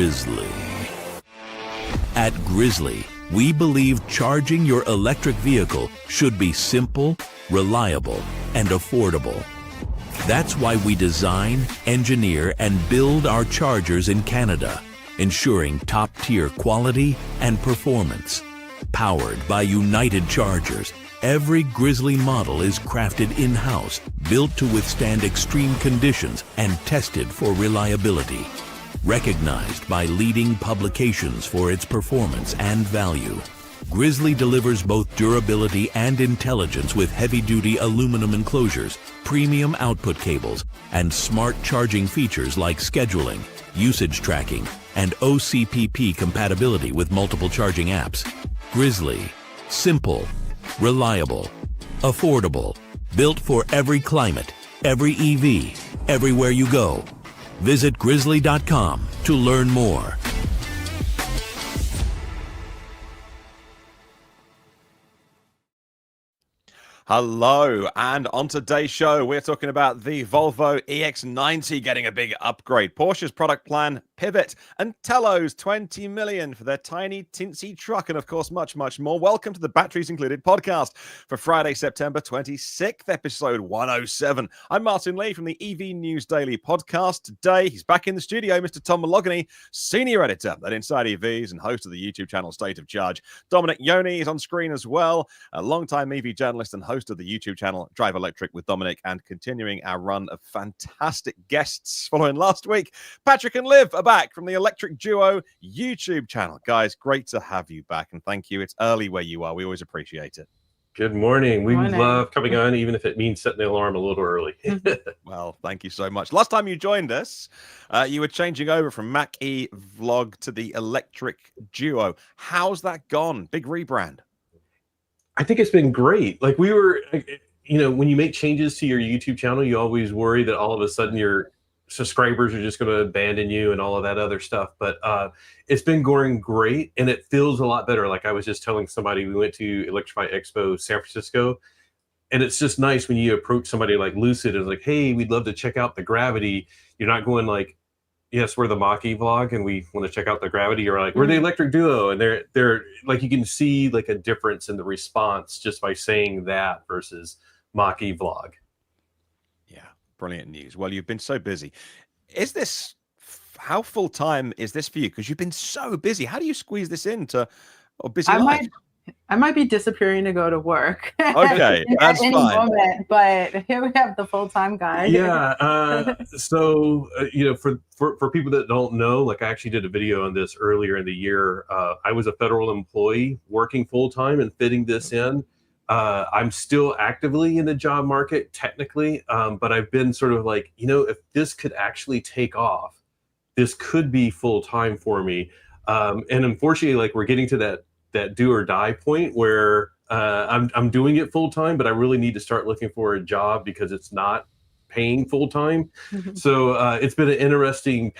Grizzly. At Grizzly, we believe charging your electric vehicle should be simple, reliable, and affordable. That's why we design, engineer, and build our chargers in Canada, ensuring top-tier quality and performance. Powered by United Chargers, every Grizzly model is crafted in-house, built to withstand extreme conditions, and tested for reliability. Recognized by leading publications for its performance and value, Grizzly delivers both durability and intelligence with heavy-duty aluminum enclosures, premium output cables, and smart charging features like scheduling, usage tracking, and OCPP compatibility with multiple charging apps. Grizzly. Simple, reliable, affordable, built for every climate, every EV, everywhere you go. Visit grizzly.com to learn more. Hello, and on today's show, we're talking about the Volvo EX90 getting a big upgrade, Porsche's product plan pivot, and Telo's 20 million for their tiny, teensy truck, and of course, much, much more. Welcome to the Batteries Included podcast for Friday, September 26th, episode 107. I'm Martin Lee from the EV News Daily podcast. Today, he's back in the studio, Mr. Tom Malogany, senior editor at Inside EVs and host of the YouTube channel State of Charge. Dominic Yoni is on screen as well, a longtime EV journalist and host of the YouTube channel Drive Electric with Dominic, and continuing our run of fantastic guests following last week. Patrick and Liv are back from the Electric Duo YouTube channel. Guys, great to have you back, and thank you. It's early where you are. We always appreciate it. Good morning. We love coming on, even if it means setting the alarm a little early. Well, thank you so much. Last time you joined us, you were changing over from Mach-E Vlog to the Electric Duo. How's that gone? Big rebrand. I think it's been great. Like we were, you know, when you make changes to your YouTube channel, you always worry that all of a sudden your subscribers are just going to abandon you and all of that other stuff. But it's been going great, and it feels a lot better. Like I was just telling somebody, we went to Electrify Expo San Francisco, and it's just nice when you approach somebody like Lucid and like, hey, we'd love to check out the Gravity. You're not going like, yes, we're the Mach-E Vlog and we want to check out the Gravity. You're like, we're the Electric Duo. And they're like, you can see like a difference in the response just by saying that versus Mach-E Vlog. Yeah, brilliant news. Well, you've been so busy. Is this, how full-time is this for you? Because you've been so busy. How do you squeeze this into a busy life? I might be disappearing to go to work. Okay, that's any fine. Moment, but here we have the full-time guy. Yeah. So you know, for people that don't know, like I actually did a video on this earlier in the year. I was a federal employee working full-time and fitting this in. I'm still actively in the job market technically, but I've been sort of like, you know, if this could actually take off, this could be full-time for me. And unfortunately, like we're getting to that do or die point where I'm doing it full time, but I really need to start looking for a job because it's not paying full time. So it's been an interesting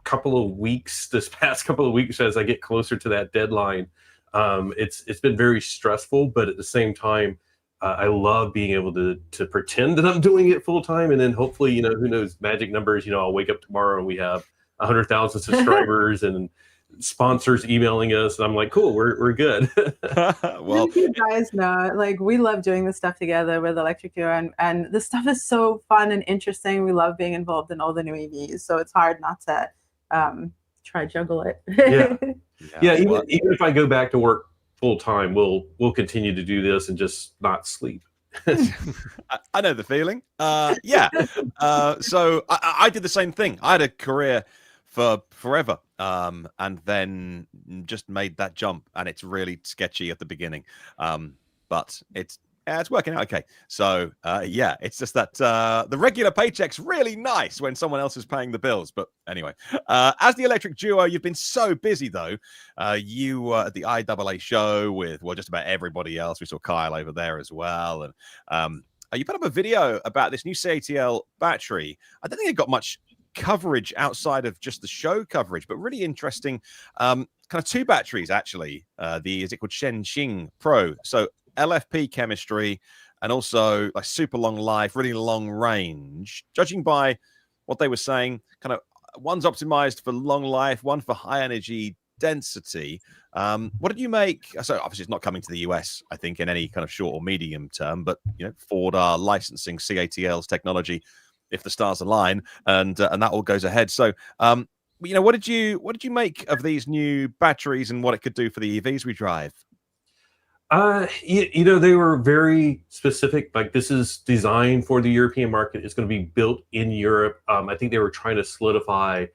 couple of weeks, this past couple of weeks, as I get closer to that deadline. It's been very stressful, but at the same time, I love being able to pretend that I'm doing it full time, and then hopefully, you know, who knows, magic numbers. You know, I'll wake up tomorrow and we have 100,000 subscribers and sponsors emailing us, and I'm like, cool, we're good. Well, you guys know, like we love doing this stuff together with Electric Duo, and this stuff is so fun and interesting. We love being involved in all the new EVs, so it's hard not to try juggle it. Yeah. Even if I go back to work full time, we'll continue to do this and just not sleep. I know the feeling. So I did the same thing. I had a career for forever, and then just made that jump, and it's really sketchy at the beginning, but it's working out okay. So it's just that the regular paycheck's really nice when someone else is paying the bills. But anyway, as the Electric Duo, you've been so busy though. You were at the IAA show with just about everybody else. We saw Kyle over there as well, and you put up a video about this new CATL battery. I don't think it got much coverage outside of just the show coverage, but really interesting. Kind of two batteries actually. Is it called Shenxing Pro? So LFP chemistry, and also like super long life, really long range. Judging by what they were saying, kind of one's optimized for long life, one for high energy density. What did you make? So obviously it's not coming to the US, I think, in any kind of short or medium term, but Ford are licensing CATL's technology if the stars align, and that all goes ahead. So what did you make of these new batteries and what it could do for the EVs we drive? They were very specific. Like, this is designed for the European market. It's going to be built in Europe. I think they were trying to solidify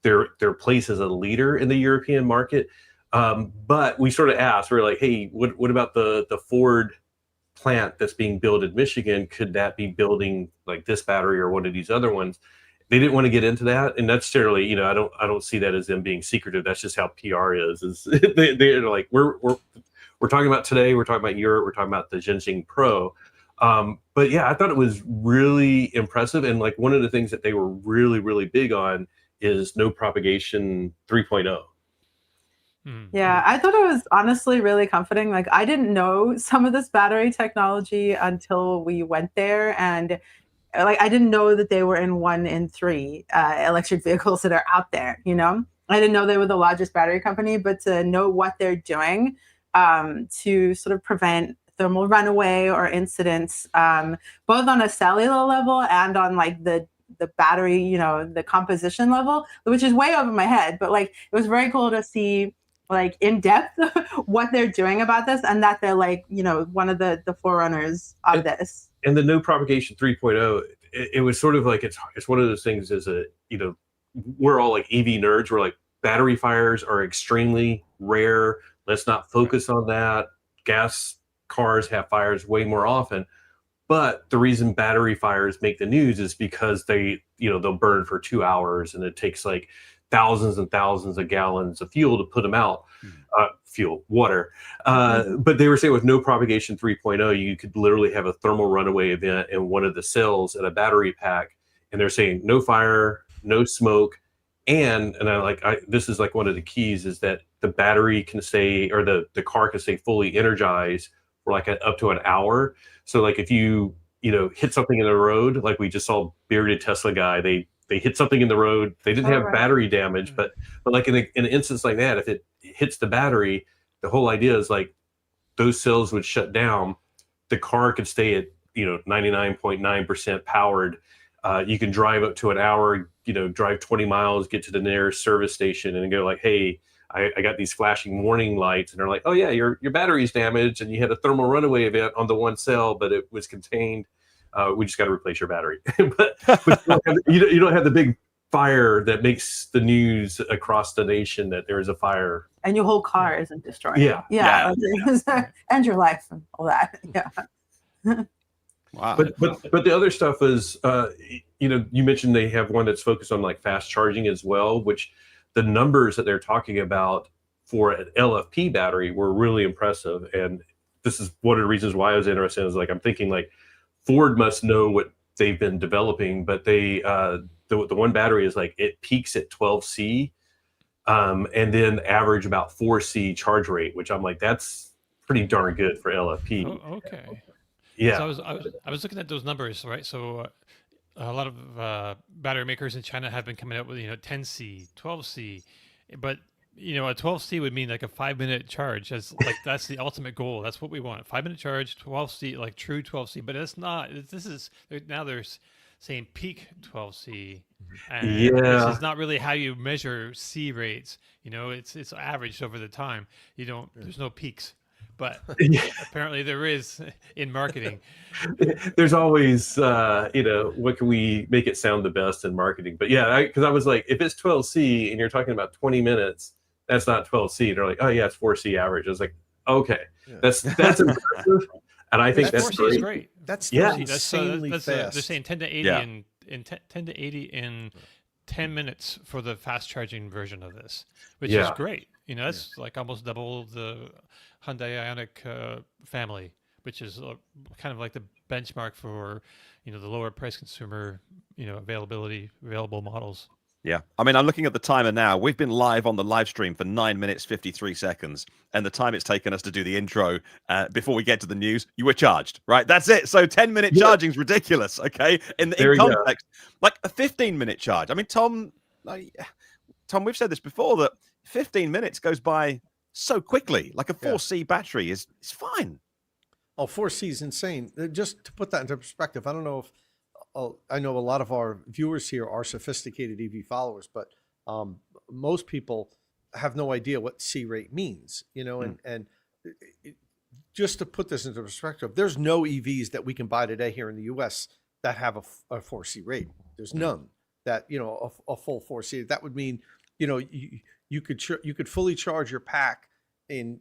their place as a leader in the European market. But we sort of asked, we're like, hey, what about the Ford plant that's being built in Michigan? Could that be building like this battery or one of these other ones? They didn't want to get into that, and necessarily, I don't see that as them being secretive. That's just how PR is. They're like, we're talking about today. We're talking about Europe. We're talking about the Shenxing Pro. But yeah, I thought it was really impressive. And like, one of the things that they were really, really big on is no propagation 3.0. Yeah, I thought it was honestly really comforting. Like, I didn't know some of this battery technology until we went there, and like, I didn't know that they were in 1 in 3 electric vehicles that are out there. I didn't know they were the largest battery company, but to know what they're doing to sort of prevent thermal runaway or incidents, both on a cellular level and on like the battery, the composition level, which is way over my head. But like, it was very cool to see like in depth what they're doing about this, and that they're like, one of the forerunners of this. And the no propagation 3.0, it was sort of like, it's one of those things as we're all like EV nerds. We're like, battery fires are extremely rare. Let's not focus on that. Gas cars have fires way more often. But the reason battery fires make the news is because they'll burn for 2 hours, and it takes like thousands and thousands of gallons of fuel to put them out. Water. But they were saying with no propagation 3.0, you could literally have a thermal runaway event in one of the cells in a battery pack. And they're saying no fire, no smoke. And this is like one of the keys, is that the battery can stay, or the car can stay fully energized for like up to an hour. So like, if you hit something in the road, like we just saw bearded Tesla guy, they hit something in the road. They didn't have battery damage, but like in an instance like that, if it hits the battery, the whole idea is like those cells would shut down. The car could stay at 99.9% powered. You can drive up to an hour, drive 20 miles, get to the nearest service station, and go like, hey, I got these flashing warning lights, and they're like, oh yeah, your battery's damaged, and you had a thermal runaway event on the one cell, but it was contained. We just got to replace your battery. but you don't have the big fire that makes the news across the nation that there is a fire, and your whole car isn't destroyed. Yeah. And your life and all that. Yeah. Wow. But the other stuff is, you mentioned they have one that's focused on like fast charging as well, which the numbers that they're talking about for an LFP battery were really impressive. And this is one of the reasons why I was interested, is like, I'm thinking like Ford must know what they've been developing, but they, the one battery is like, it peaks at 12C, and then average about 4C charge rate, which I'm like, that's pretty darn good for LFP. Oh, okay. Yeah. So I was looking at those numbers, right? So a lot of battery makers in China have been coming out with 10C, 12C, but a 12C would mean like a 5-minute charge. That's the ultimate goal. That's what we want. 5-minute charge, 12C, like true 12C. But it's not. Now they're saying peak 12C, and this is not really how you measure C rates. It's averaged over the time. There's no peaks. But apparently there is in marketing. There's always, what can we make it sound the best in marketing? But yeah, because I was like, if it's 12C and you're talking about 20 minutes, that's not 12C. They're like, oh yeah, it's 4C average. I was like, okay, that's impressive, and I think that's 4C is great. That's insanely fast. They're saying 10 to 80 10 to 80 in 10 minutes for the fast charging version of this, which is great. That's like almost double the Hyundai Ioniq family, which is kind of like the benchmark for the lower price consumer available models. Yeah, I mean, I'm looking at the timer now. We've been live on the live stream for 9 minutes 53 seconds, and the time it's taken us to do the intro before we get to the news, you were charged, right? That's it. So 10-minute charging is ridiculous. Okay, in context, like a 15-minute charge. I mean, Tom, like, Tom, we've said this before, that 15 minutes goes by so quickly. Like a 4C battery is fine. Oh, 4C is insane. Just to put that into perspective, I don't know if I know a lot of our viewers here are sophisticated EV followers, but most people have no idea what C rate means, you know, and just to put this into perspective, there's no EVs that we can buy today here in the US that have a 4C rate. There's none that, you know, a full 4C. That would mean, you know, you could fully charge your pack in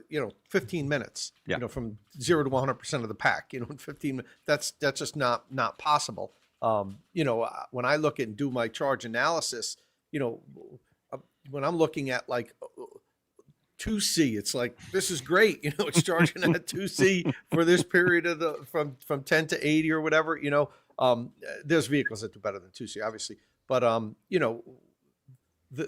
you know, 15 minutes, you know, from 0 to 100% of the pack, you know, in 15 minutes. That's just not possible. You know, when I look and do my charge analysis, you know, when I'm looking at like 2C, it's like, this is great. You know, it's charging at 2C for this period of the, from 10 to 80 or whatever, you know. There's vehicles that do better than 2C, obviously. But, you know,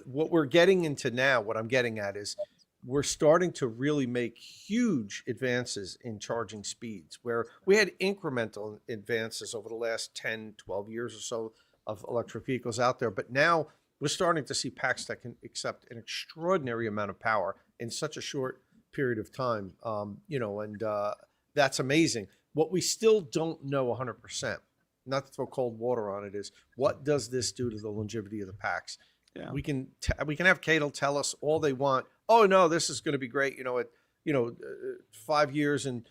what we're getting into now, what I'm getting at is we're starting to really make huge advances in charging speeds, where we had incremental advances over the last 10, 12 years or so of electric vehicles out there. But now we're starting to see packs that can accept an extraordinary amount of power in such a short period of time, you know, and that's amazing. What we still don't know 100%, not to throw cold water on it, is what does this do to the longevity of the packs? Yeah. We can have CATL tell us all they want. Oh no, this is going to be great. You know, at 5 years and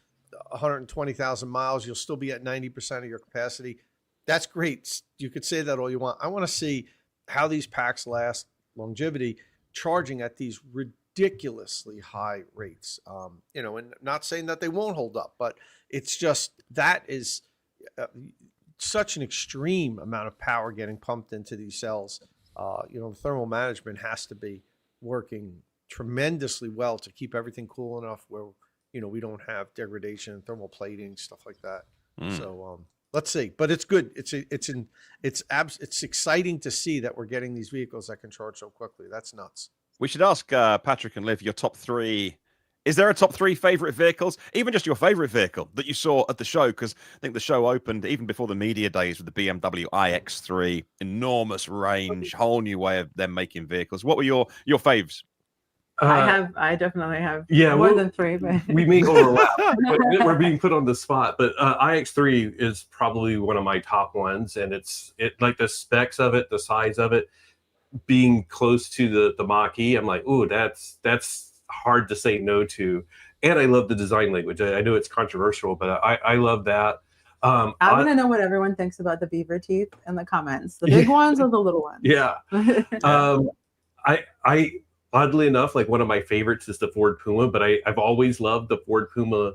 120,000 miles, you'll still be at 90% of your capacity. That's great. You could say that all you want. I want to see how these packs last, longevity, charging at these ridiculously high rates. You know, and not saying that they won't hold up, but it's just that is such an extreme amount of power getting pumped into these cells. You know, the thermal management has to be working tremendously well to keep everything cool enough where, you know, we don't have degradation, thermal plating, stuff like that. So let's see, but it's good. It's exciting to see that we're getting these vehicles that can charge so quickly. That's nuts. We should ask Patrick and Liv your top 3. Is there a top 3 favorite vehicles, even just your favorite vehicle that you saw at the show? Because I think the show opened even before the media days with the BMW iX3, enormous range, whole new way of them making vehicles. What were your faves? I definitely have more than 3, but we may overlap. But we're being put on the spot. But iX3 is probably one of my top ones, and it like the specs of it, the size of it, being close to the Mach-E. I'm like, ooh, that's hard to say no to. And I love the design language. I know it's controversial, but I love that. I want to know what everyone thinks about the beaver teeth in the comments. The big ones or the little ones? Yeah. I oddly enough, like one of my favorites is the Ford Puma, but I've always loved the Ford Puma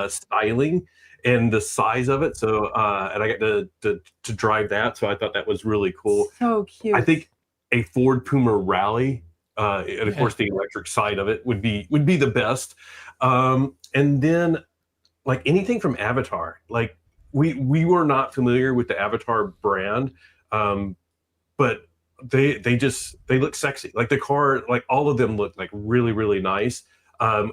styling and the size of it. So and I got to drive that, so I thought that was really cool. So cute. I think a Ford Puma Rally, and of course the electric side of it would be the best. And then like anything from Avatar, like we were not familiar with the Avatar brand, but they look sexy. Like the car, like all of them look like really, really nice.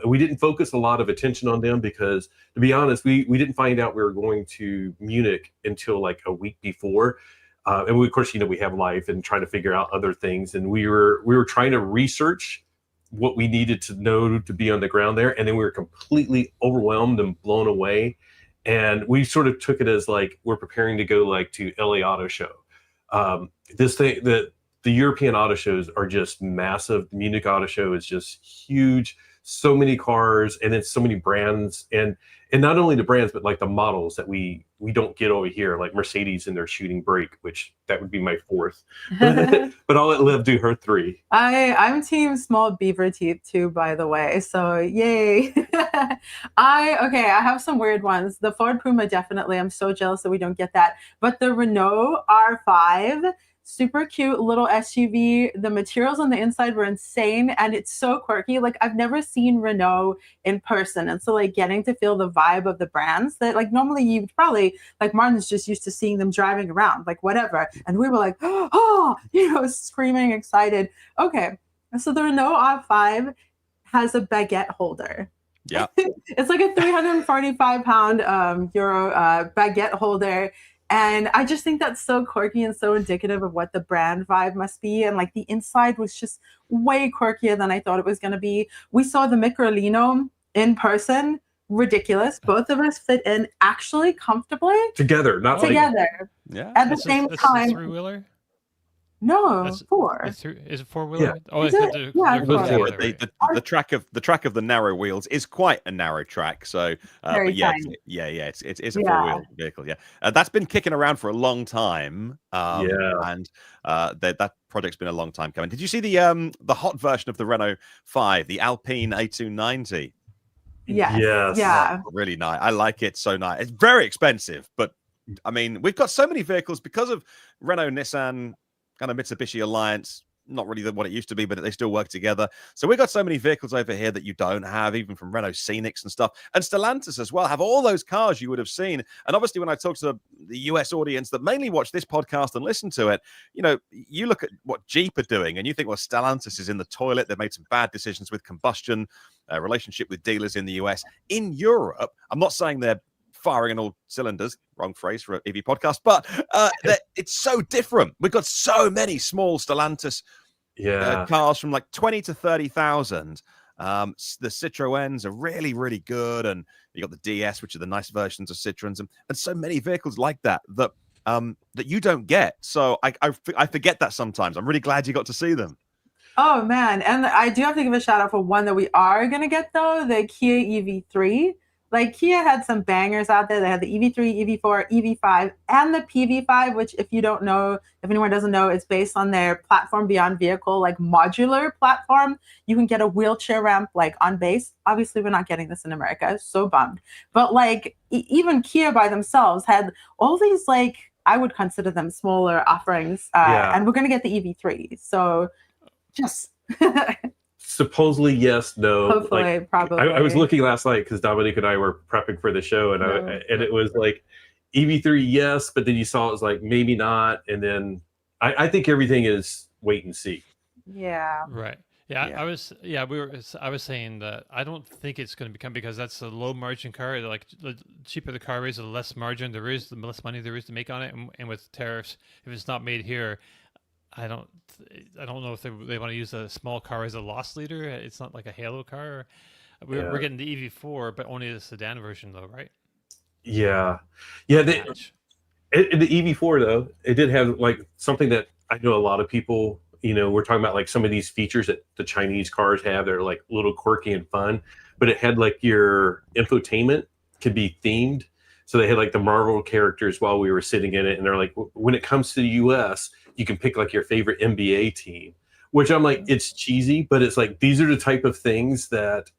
We didn't focus a lot of attention on them because, to be honest, we didn't find out we were going to Munich until like a week before. And we, of course, you know, we have life and trying to figure out other things. And we were trying to research what we needed to know to be on the ground there. And then we were completely overwhelmed and blown away. And we sort of took it as like, we're preparing to go like to LA Auto Show. This thing, the European auto shows are just massive. The Munich Auto Show is just huge. So many cars, and then so many brands, and not only the brands, but like the models that we don't get over here, like Mercedes and their shooting brake, which that would be my 4th. But I'll let Liv do her 3. I'm team small beaver teeth too, by the way. So yay. I have some weird ones. The Ford Puma, definitely. I'm so jealous that we don't get that. But the Renault R5, super cute little SUV. The materials on the inside were insane, and it's so quirky. Like, I've never seen Renault in person, and so like getting to feel the vibe of the brands that like normally you'd probably, like, Martin's just used to seeing them driving around, like whatever, and we were like, oh, you know, screaming excited. Okay, so the Renault R5 has a baguette holder. Yeah. It's like a 345-pound Euro baguette holder. And I just think that's so quirky and so indicative of what the brand vibe must be. And like the inside was just way quirkier than I thought it was going to be. We saw the Microlino in person. Ridiculous. Both of us fit in actually comfortably together, not like together Yeah. at the same That's time. a three-wheeler? No, That's- 4. Is it four-wheeler? Yeah. Oh, Is it's it? they're Yeah, close it's four. together, The track of the narrow wheels is quite a narrow track. So, Very but yeah, tiny. it's a Yeah. four-wheel vehicle. Yeah, that's been kicking around for a long time. And that project's been a long time coming. Did you see the hot version of the Renault 5, the Alpine A290? Yes. Yes. Yeah. Really nice. I like it. So nice. It's very expensive, but I mean, we've got so many vehicles because of Renault, Nissan, kind of Mitsubishi alliance. Not really what it used to be, but they still work together. So we've got so many vehicles over here that you don't have, even from Renault Scenics and stuff. And Stellantis as well have all those cars you would have seen. And obviously, when I talk to the US audience that mainly watch this podcast and listen to it, you know, you look at what Jeep are doing and you think, well, Stellantis is in the toilet. They've made some bad decisions with combustion, relationship with dealers in the US. In Europe, I'm not saying they're firing on all cylinders, wrong phrase for an EV podcast, but it's so different. We've got so many small Stellantis cars from like 20 to 30,000. The Citroens are really, really good. And you got the DS, which are the nice versions of Citroens, and so many vehicles like that you don't get. So I forget that sometimes. I'm really glad you got to see them. Oh man, and I do have to give a shout out for one that we are gonna get though, the Kia EV3. Like Kia had some bangers out there. They had the EV3, EV4, EV5, and the PV5, which if anyone doesn't know, it's based on their platform beyond vehicle, like modular platform. You can get a wheelchair ramp like on base. Obviously, we're not getting this in America. So bummed. But like even Kia by themselves had all these like, I would consider them smaller offerings. And we're going to get the EV3. So just... supposedly yes, no. Hopefully, like, probably. I was looking last night because Dominique and I were prepping for the show, and and it was like EV3 yes, but then you saw it was like maybe not, and then I think everything is wait and see. Yeah. Right. Yeah, I was saying that I don't think it's going to become, because that's a low margin car. Like the cheaper the car is, the less margin there is, the less money there is to make on it, and with tariffs, if it's not made here, I don't know if they want to use a small car as a loss leader. It's not like a halo car. We're getting the EV4, but only the sedan version though, right? Yeah. The EV4 though, it did have like something that I know a lot of people, we're talking about like some of these features that the Chinese cars have. They're like a little quirky and fun, but it had like your infotainment could be themed. So they had like the Marvel characters while we were sitting in it. And they're like, when it comes to the US, you can pick like your favorite NBA team, which I'm like, it's cheesy, but it's like, these are the type of things that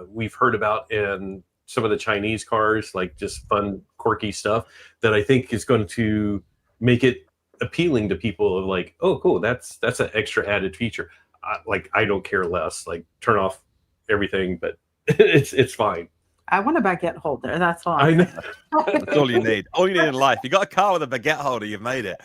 we've heard about in some of the Chinese cars, like just fun, quirky stuff that I think is going to make it appealing to people of like, oh, cool. That's an extra added feature. I don't care less, like turn off everything, but it's fine. I want a baguette holder. That's all. I know. That's all you need. All you need in life. You got a car with a baguette holder, you've made it.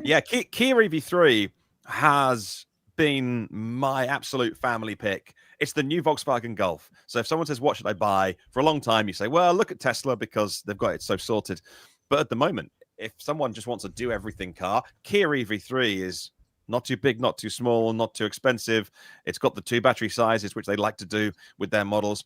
Yeah, Kia EV3 has been my absolute family pick. It's the new Volkswagen Golf. So if someone says, what should I buy? For a long time, you say, well, look at Tesla because they've got it so sorted. But at the moment, if someone just wants a do everything car, Kia EV3 is not too big, not too small, not too expensive. It's got the 2 battery sizes, which they like to do with their models.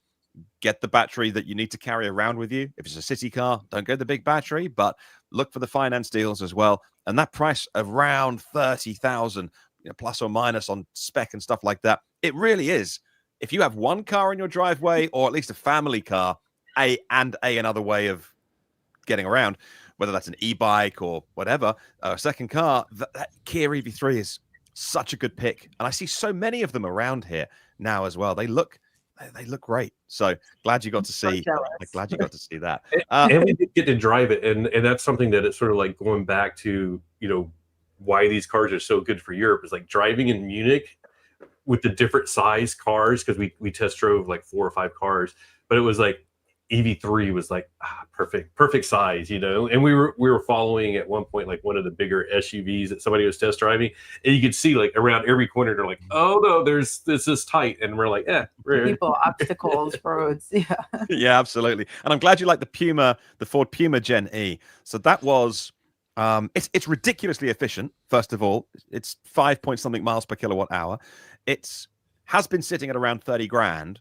Get the battery that you need to carry around with you. If it's a city car, don't go the big battery, but look for the finance deals as well. And that price around 30,000, plus or minus on spec and stuff like that. It really is. If you have one car in your driveway, or at least a family car, another way of getting around, whether that's an e-bike or whatever, a second car, that Kia EV3 is such a good pick. And I see so many of them around here now as well. They look great. So glad you got to see. Glad you got to see that. And we did get to drive it, and that's something that it's sort of like going back to why these cars are so good for Europe is like driving in Munich with the different size cars, because we test drove like 4 or 5 cars, but it was like EV3 was like perfect size, you know. And we were following at one point like one of the bigger SUVs that somebody was test driving, and you could see like around every corner they're like, oh no, this is tight, and we're like, People, obstacles, roads, yeah. Yeah, absolutely. And I'm glad you like the Ford Puma Gen E. So that was, it's ridiculously efficient. First of all, it's 5 point something miles per kilowatt hour. It's has been sitting at around 30 grand,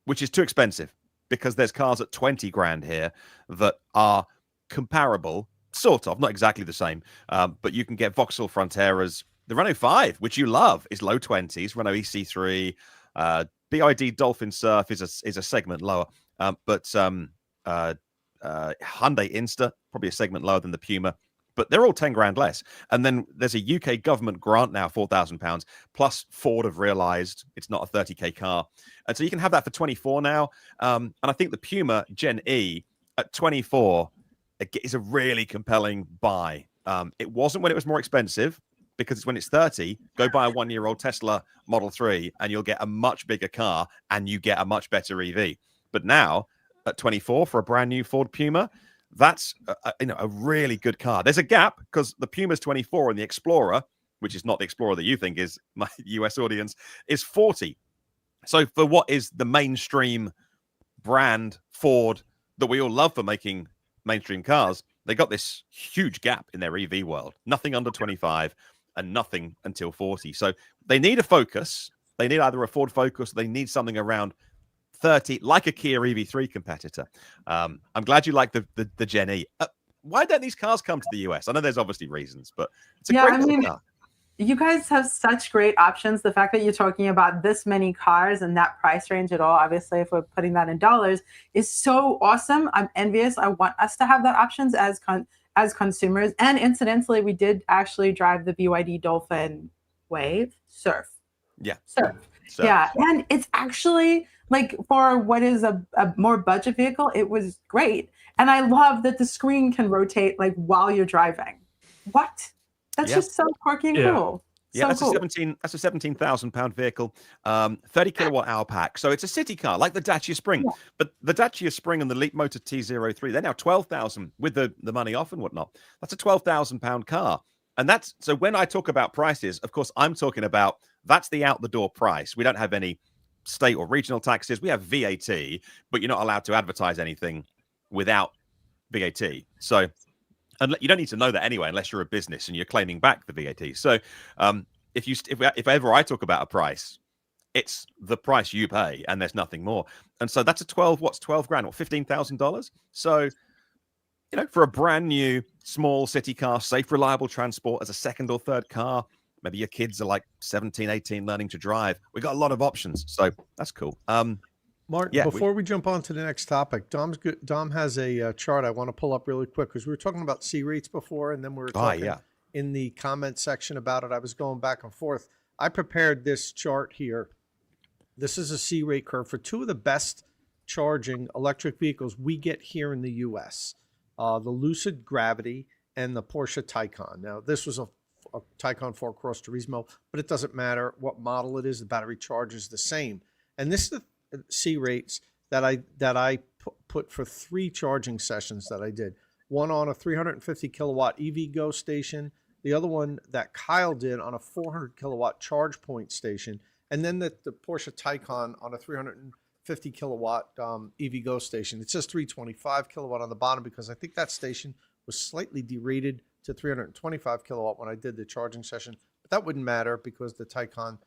which is too expensive because there's cars at 20 grand here that are comparable, sort of, not exactly the same. But you can get Vauxhall Fronteras. The Renault 5, which you love, is low 20s. Renault EC3, BYD Dolphin Surf is a segment lower. But Hyundai Insta, probably a segment lower than the Puma, but they're all 10 grand less. And then there's a UK government grant now, £4,000, plus Ford have realized it's not a 30k car. And so you can have that for 24 now. And I think the Puma Gen E at 24 is a really compelling buy. It wasn't when it was more expensive, because it's when it's 30, go buy a 1-year-old Tesla Model 3 and you'll get a much bigger car and you get a much better EV. But now at 24 for a brand new Ford Puma, that's a really good car. There's a gap because the Puma's 24 and the Explorer, which is not the Explorer that you think is my US audience, is 40. So for what is the mainstream brand Ford that we all love for making mainstream cars, they got this huge gap in their EV world. Nothing under 25 and nothing until 40. So they need a Focus. They need either a Ford Focus, or they need something around 30, like a Kia EV3 competitor. I'm glad you like the Gen E. Why don't these cars come to the US? I know there's obviously reasons, but it's a great little car. You guys have such great options. The fact that you're talking about this many cars and that price range at all, obviously, if we're putting that in dollars, is so awesome. I'm envious. I want us to have that options as consumers. And incidentally, we did actually drive the BYD Dolphin Surf. Yeah. Surf. Yeah. And it's actually, like, for what is a more budget vehicle, it was great. And I love that the screen can rotate like while you're driving. What? That's just so quirky and cool. Yeah, so that's cool. a £17,000 vehicle, 30 kilowatt hour pack. So it's a city car like the Dacia Spring. Yeah. But the Dacia Spring and the Leapmotor T03, they're now 12,000 with the money off and whatnot. That's a £12,000 car. And that's, so when I talk about prices, of course, I'm talking about, that's the out the door price. We don't have any state or regional taxes. We have VAT, but you're not allowed to advertise anything without VAT. So, and you don't need to know that anyway, unless you're a business and you're claiming back the VAT. So, if ever I talk about a price, it's the price you pay, and there's nothing more. And so that's a 12 grand or $15,000. So, for a brand new small city car, safe, reliable transport as a second or third car, maybe your kids are like 17, 18, learning to drive. We got a lot of options, so that's cool. Martin, before we jump on to the next topic, Dom has a chart I want to pull up really quick, because we were talking about C rates before, and then we were talking in the comment section about it. I was going back and forth. I prepared this chart here. This is a C rate curve for two of the best charging electric vehicles we get here in the U.S., the Lucid Gravity and the Porsche Taycan. Now, this was a Taycan 4 Cross Turismo, but it doesn't matter what model it is. The battery charge is the same. And this is the C rates that I put for 3 charging sessions that I did. One on a 350 kilowatt EV Go station, the other one that Kyle did on a 400 kilowatt charge point station, and then the Porsche Taycan on a 350 kilowatt EV Go station. It says 325 kilowatt on the bottom because I think that station was slightly derated to 325 kilowatt when I did the charging session, but that wouldn't matter because the Taycan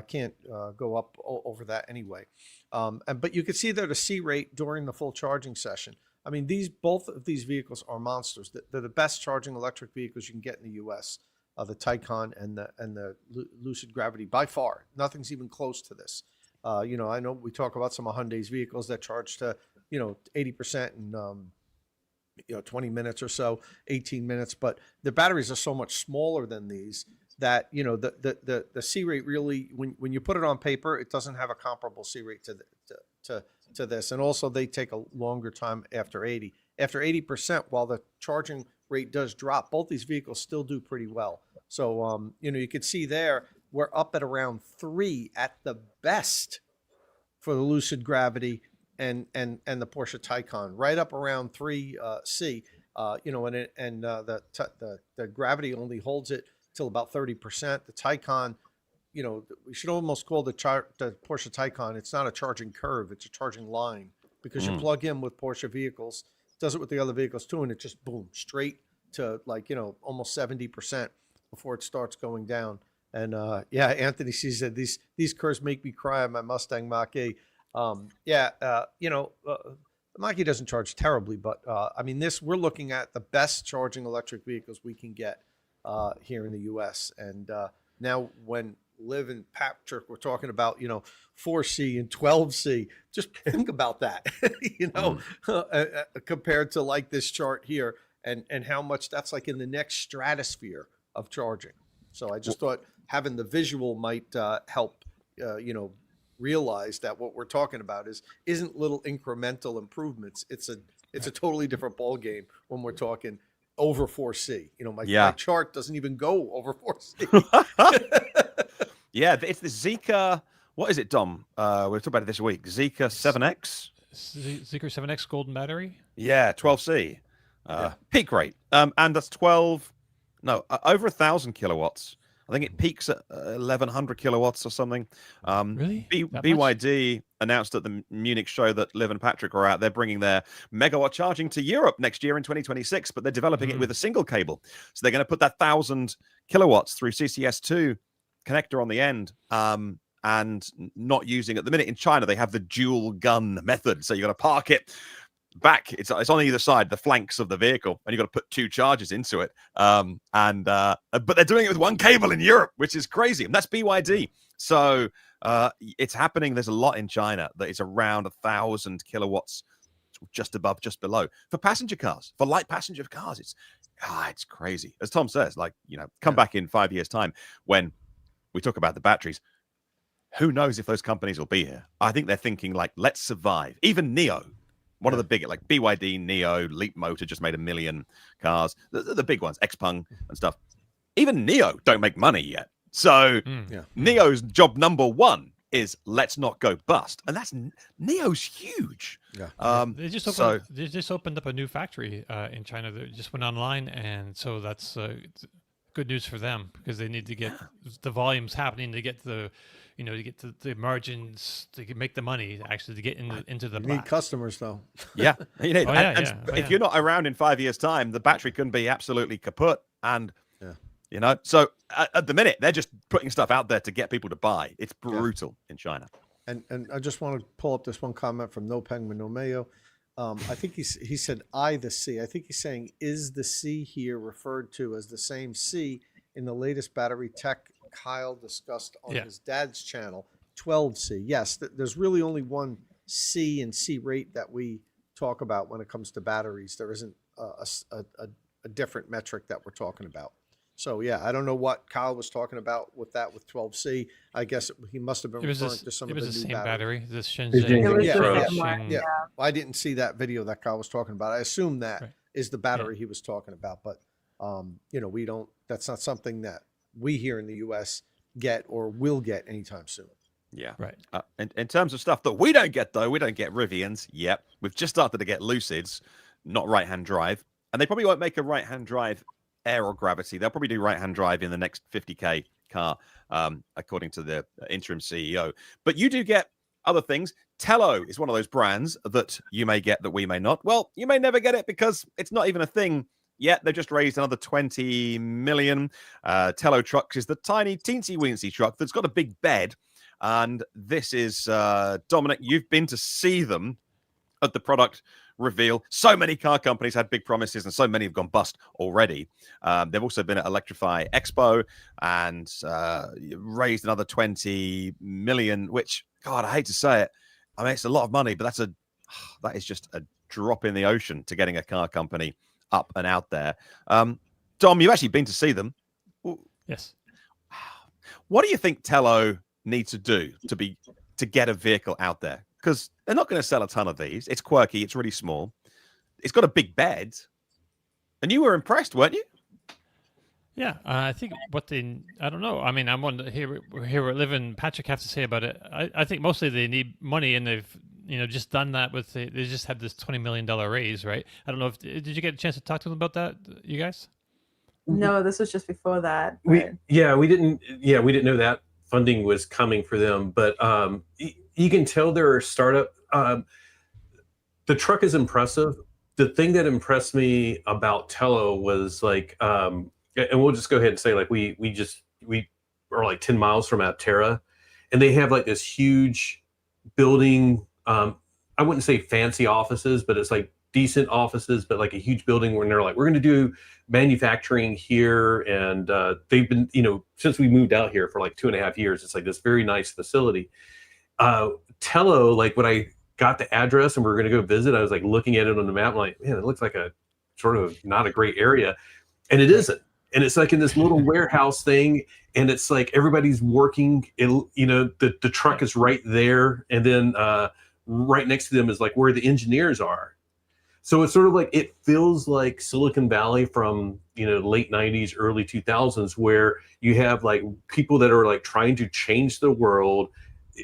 can't go up over that anyway. But you can see there the C rate during the full charging session. I mean, both of these vehicles are monsters. They're the best charging electric vehicles you can get in the U.S. The Taycan and the Lucid Gravity by far. Nothing's even close to this. I know we talk about some of Hyundai's vehicles that charge to 80% in 20 minutes or so, 18 minutes, but the batteries are so much smaller than these that the C rate really, when you put it on paper, it doesn't have a comparable C rate to this. And also they take a longer time after 80. After 80%, while the charging rate does drop, both these vehicles still do pretty well. So you could see there we're up at around 3 at the best for the Lucid Gravity and the Porsche Taycan, right up around 3C. The Gravity only holds it till about 30%. The Taycan, we should almost call the Porsche Taycan, it's not a charging curve, it's a charging line, because you plug in with Porsche vehicles, does it with the other vehicles too, and it just boom, straight to almost 70% before it starts going down. And Anthony said these curves make me cry on my Mustang Mach-E. The Mach-E doesn't charge terribly, but we're looking at the best charging electric vehicles we can get here in the U.S. And now when Liv and Patrick were talking about 4C and 12C, just think about that, compared to like this chart here, and how much that's like in the next stratosphere of charging. So I just thought having the visual might help realize that what we're talking about isn't little incremental improvements. It's a totally different ball game when we're talking over 4C. My chart doesn't even go over 4C. Yeah, it's the Zeekr. What is it, Dom? We were talking about it this week. Zeekr 7X. Zeekr 7X golden battery. Yeah, 12C. Peak rate. And that's over 1,000 kilowatts. I think it peaks at 1,100 kilowatts or something. Really? BYD announced at the Munich show that Liv and Patrick are out there bringing their megawatt charging to Europe next year in 2026, but they're developing it with a single cable. So they're going to put that 1,000 kilowatts through CCS2 connector on the end, and not using, at the minute in China, they have the dual gun method. So you got to park it back. It's on either side, the flanks of the vehicle, and you've got to put two chargers into it. But they're doing it with one cable in Europe, which is crazy. And that's BYD. So it's happening. There's a lot in China that is around 1,000 kilowatts, just above, just below. For passenger cars, for light passenger cars, it's crazy. As Tom says, come back in 5 years' time when we talk about the batteries. Who knows if those companies will be here? I think they're thinking let's survive. Even NIO, one of the big, like BYD, NIO, Leap Motor just made 1 million cars. The big ones, Xpeng and stuff. Even NIO don't make money yet. So NIO's job number one is let's not go bust. And NIO's huge. Yeah. They just opened up a new factory in China that just went online. And so that's good news for them, because they need to get the volumes happening to get to get the margins, to make the money, actually, to get into the. You need customers, though. Yeah, if you're not around in 5 years' time, the battery can be absolutely kaput, and So at the minute, they're just putting stuff out there to get people to buy. It's brutal in China. And I just want to pull up this one comment from No Penguin No Mayo. I think he said the C. I think he's saying, is the C here referred to as the same C in the latest battery tech Kyle discussed on his dad's channel, 12C? Yes, there's really only one C and C rate that we talk about when it comes to batteries. There isn't a different metric that we're talking about. So, I don't know what Kyle was talking about with 12C. I guess he must have been referring to some of the new same battery. This Shenxing Pro. Yeah. I didn't see that video that Kyle was talking about. I assume that is the battery he was talking about. But, we don't, that's not something that we here in the U.S. get or will get anytime soon. Yeah. Right. In terms of stuff that we don't get, though, we don't get Rivians yet. We've just started to get Lucids, not right-hand drive. And they probably won't make a right-hand drive air or gravity. They'll probably do right-hand drive in the next 50K car, according to the interim CEO. But you do get other things. Telo is one of those brands that you may get that we may not. Well, you may never get it because it's not even a thing yet. They've just raised another 20 million. Telo Trucks is the tiny, teensy-weensy truck that's got a big bed. And this is, Dominic, you've been to see them at the product reveal. So many car companies had big promises and so many have gone bust already. They've also been at Electrify Expo and raised another 20 million, which, God, I hate to say it. I mean, it's a lot of money, but that is just a drop in the ocean to getting a car company up and out there. Dom, you've actually been to see them. Yes. What do you think Telo needs to do to get a vehicle out there? Because they're not going to sell a ton of these. It's quirky. It's really small. It's got a big bed. And you were impressed, weren't you? Yeah, I think I don't know. I mean, I'm one to hear what Liv and Patrick have to say about it. I think mostly they need money, and they've just done that with they just had this $20 million raise, right? I don't know if did you get a chance to talk to them about that, you guys? No, this was just before that. We but- we didn't know that funding was coming for them, but you can tell they're a startup. The truck is impressive. The thing that impressed me about Telo was like, and we'll just go ahead and say like we are like 10 miles from Aptera, and they have like this huge building. I wouldn't say fancy offices, but it's like decent offices, but like a huge building where they're like, we're going to do manufacturing here. And they've been, since we moved out here for like 2.5 years, it's like this very nice facility. Telo, like when I got the address and we were going to go visit, I was like looking at it on the map, like, man, it looks like a sort of not a great area. And it isn't. And it's like in this little warehouse thing, and it's like everybody's working. The truck is right there, and then right next to them is like where the engineers are. So it's sort of like, it feels like Silicon Valley from late 90s, early 2000s, where you have like people that are like trying to change the world,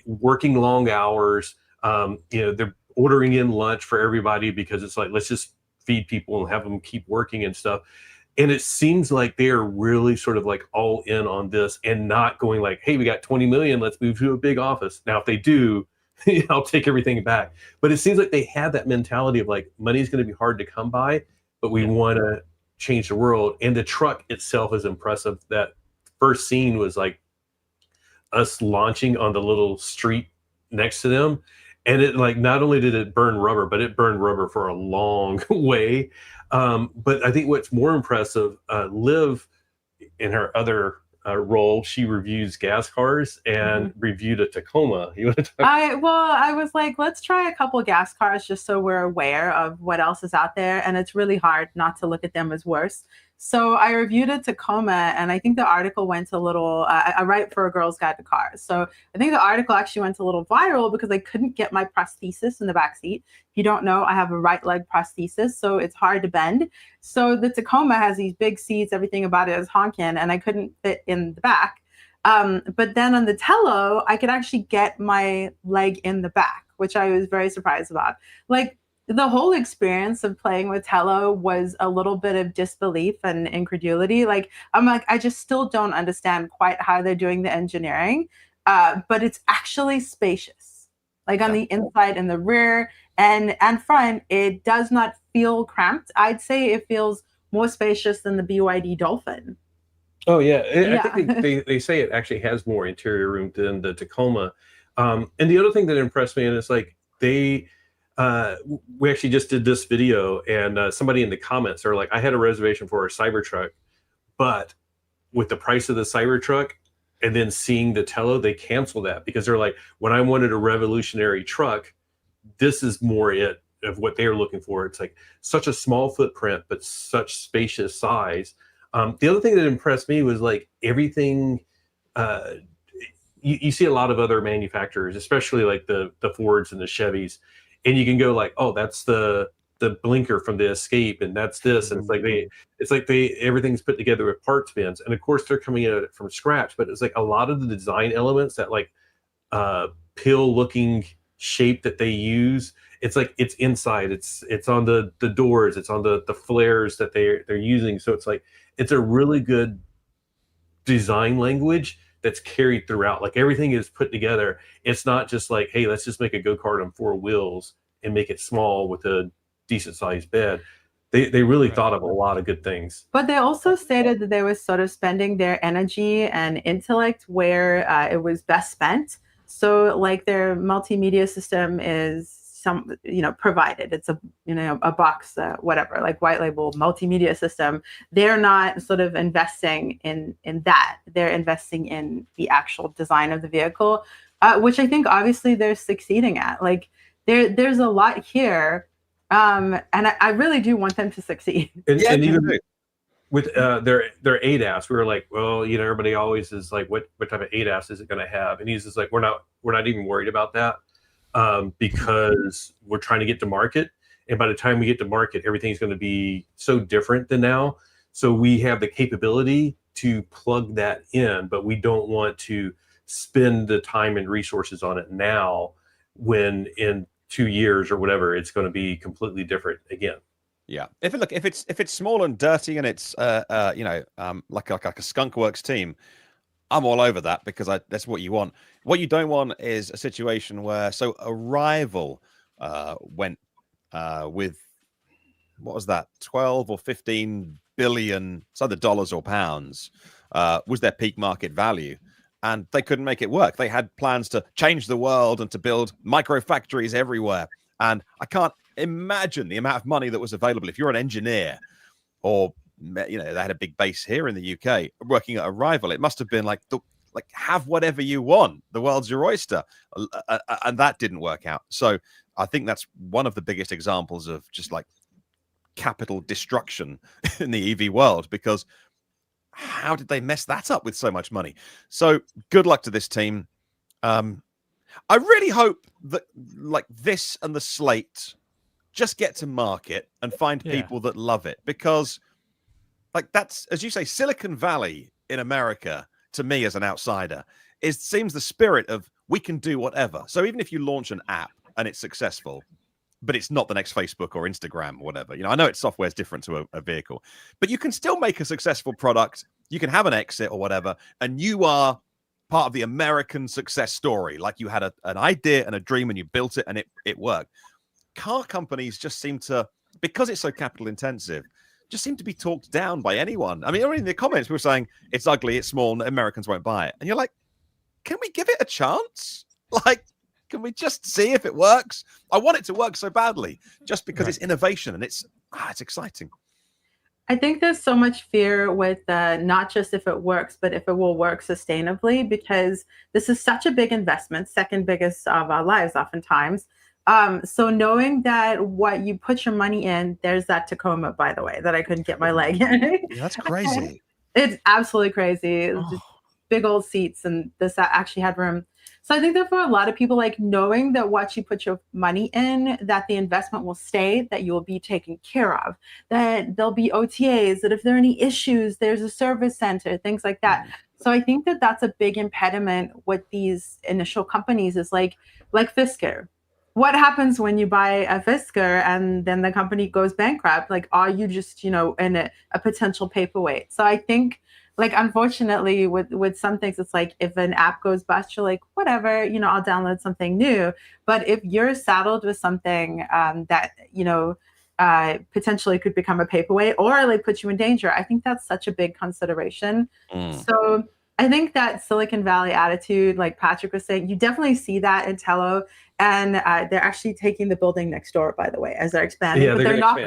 working long hours. They're ordering in lunch for everybody because it's like, let's just feed people and have them keep working and stuff. And it seems like they're really sort of like all in on this and not going like, hey, we got 20 million, let's move to a big office. Now, if they do, I'll take everything back. But it seems like they have that mentality of like, money's going to be hard to come by, but we want to change the world. And the truck itself is impressive. That first scene was like us launching on the little street next to them. And it like, not only did it burn rubber, but it burned rubber for a long way. But I think what's more impressive, Liv, in her other role, she reviews gas cars and reviewed a Tacoma. You want to talk? I was like, let's try a couple gas cars just so we're aware of what else is out there. And it's really hard not to look at them as worse. So I reviewed a Tacoma, and I think the article went a little, I write for a Girl's Guide to Cars. So I think the article actually went a little viral because I couldn't get my prosthesis in the back seat. If you don't know, I have a right leg prosthesis, so it's hard to bend. So the Tacoma has these big seats, everything about it is honking, and I couldn't fit in the back. But then on the Telo, I could actually get my leg in the back, which I was very surprised about. Like, the whole experience of playing with Telo was a little bit of disbelief and incredulity. Like, I'm like, I just still don't understand quite how they're doing the engineering, but it's actually spacious. Like on the inside and the rear and front, it does not feel cramped. I'd say it feels more spacious than the BYD Dolphin. Oh yeah, I think they say it actually has more interior room than the Tacoma. And the other thing that impressed me, and it's like we actually just did this video, and somebody in the comments are like, I had a reservation for a Cybertruck, but with the price of the Cybertruck and then seeing the Telo, they canceled that because they're like, when I wanted a revolutionary truck, this is more it of what they're looking for. It's like such a small footprint, but such spacious size. The other thing that impressed me was like everything. You see a lot of other manufacturers, especially like the Fords and the Chevys, and you can go like, oh, that's the blinker from the Escape, and that's this, and it's like everything's put together with parts bins, and of course they're coming at it from scratch. But it's like a lot of the design elements, that like pill looking shape that they use, it's like it's inside, it's on the doors, it's on the flares that they're using. So it's like it's a really good design language that's carried throughout. Like everything is put together. It's not just like, hey, let's just make a go-kart on 4 wheels and make it small with a decent sized bed. They really thought of a lot of good things. But they also stated that they were sort of spending their energy and intellect where it was best spent. So like their multimedia system is provided. It's a box, whatever, like white label multimedia system. They're not sort of investing in that. They're investing in the actual design of the vehicle, which I think obviously they're succeeding at. Like there's a lot here. And I really do want them to succeed. And even with their ADAS, we were like, well, everybody always is like, what type of ADAS is it going to have? And he's just like, we're not even worried about that. Because we're trying to get to market, and by the time we get to market, everything's going to be so different than now. So we have the capability to plug that in, but we don't want to spend the time and resources on it now when in 2 years or whatever, it's going to be completely different again. Yeah. If it's small and dirty and it's like a skunk works team, I'm all over that, because that's what you want. What you don't want is a situation where, so Arrival went with, what was that, 12 or 15 billion, it's either dollars or pounds, was their peak market value. And they couldn't make it work. They had plans to change the world and to build micro factories everywhere. And I can't imagine the amount of money that was available. If you're an engineer, or they had a big base here in the UK working at Arrival, it must have been like have whatever you want. The world's your oyster. And that didn't work out. So I think that's one of the biggest examples of just like capital destruction in the EV world, because how did they mess that up with so much money? So good luck to this team. I really hope that like this and the Slate just get to market and find people that love it, because like that's, as you say, Silicon Valley in America, to me as an outsider, seems the spirit of we can do whatever. So even if you launch an app and it's successful, but it's not the next Facebook or Instagram or whatever. I know software is different to a vehicle, but you can still make a successful product. You can have an exit or whatever, and you are part of the American success story. Like you had an idea and a dream and you built it and it worked. Car companies just seem to, because it's so capital intensive, just seem to be talked down by anyone. I mean, in the comments, we were saying it's ugly, it's small, and Americans won't buy it. And you're like, can we give it a chance? Like, can we just see if it works? I want it to work so badly, just because it's innovation and it's exciting. I think there's so much fear with not just if it works, but if it will work sustainably, because this is such a big investment, second biggest of our lives oftentimes. So knowing that what you put your money in, there's that Tacoma, by the way, that I couldn't get my leg in. Yeah, that's crazy. It's absolutely crazy. Just big old seats, and this actually had room. So I think that for a lot of people, like knowing that what you put your money in, that the investment will stay, that you will be taken care of, that there'll be OTAs, that if there are any issues, there's a service center, things like that. So I think that that's a big impediment with these initial companies, is like Fisker. What happens when you buy a Fisker and then the company goes bankrupt? Like, are you just, in a potential paperweight? So I think, like, unfortunately, with some things, it's like if an app goes bust, you're like, whatever, I'll download something new. But if you're saddled with something that, potentially could become a paperweight or like put you in danger, I think that's such a big consideration. So I think that Silicon Valley attitude, like Patrick was saying, you definitely see that in Telo. And they're actually taking the building next door, by the way, as they're expanding. Yeah, but they're not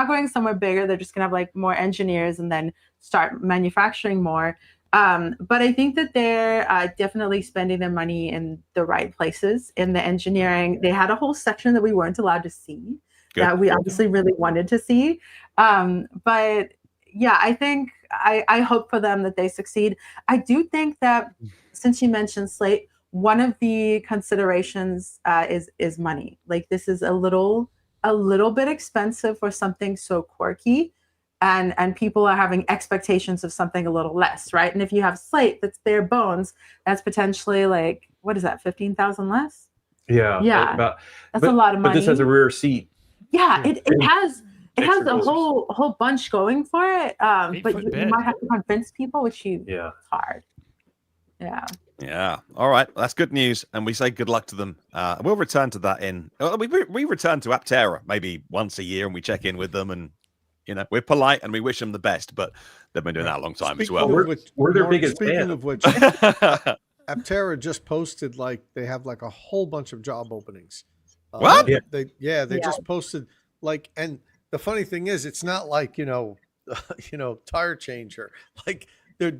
going somewhere bigger. They're just gonna have like more engineers and then start manufacturing more. But I think that they're definitely spending their money in the right places in the engineering. They had a whole section that we weren't allowed to see that we obviously really wanted to see. But yeah, I think I hope for them that they succeed. I do think that, since you mentioned Slate, one of the considerations is money. Like, this is a little bit expensive for something so quirky, and people are having expectations of something a little less, right? And if you have Slate that's bare bones, that's potentially like, what is that, 15,000 less? Yeah, that's a lot of money. But this has a rear seat. Yeah, it has a whole bunch going for it. But you might have to convince people, which it's hard. Yeah. All right. That's good news. And we say good luck to them. We'll return to that we return to Aptera maybe once a year, and we check in with them, and we're polite and we wish them the best, but they've been doing that a long time as well. We're their biggest fan. Speaking of which, Aptera just posted they have like a whole bunch of job openings. What? They just posted and the funny thing is, it's not like tire changer. Like they're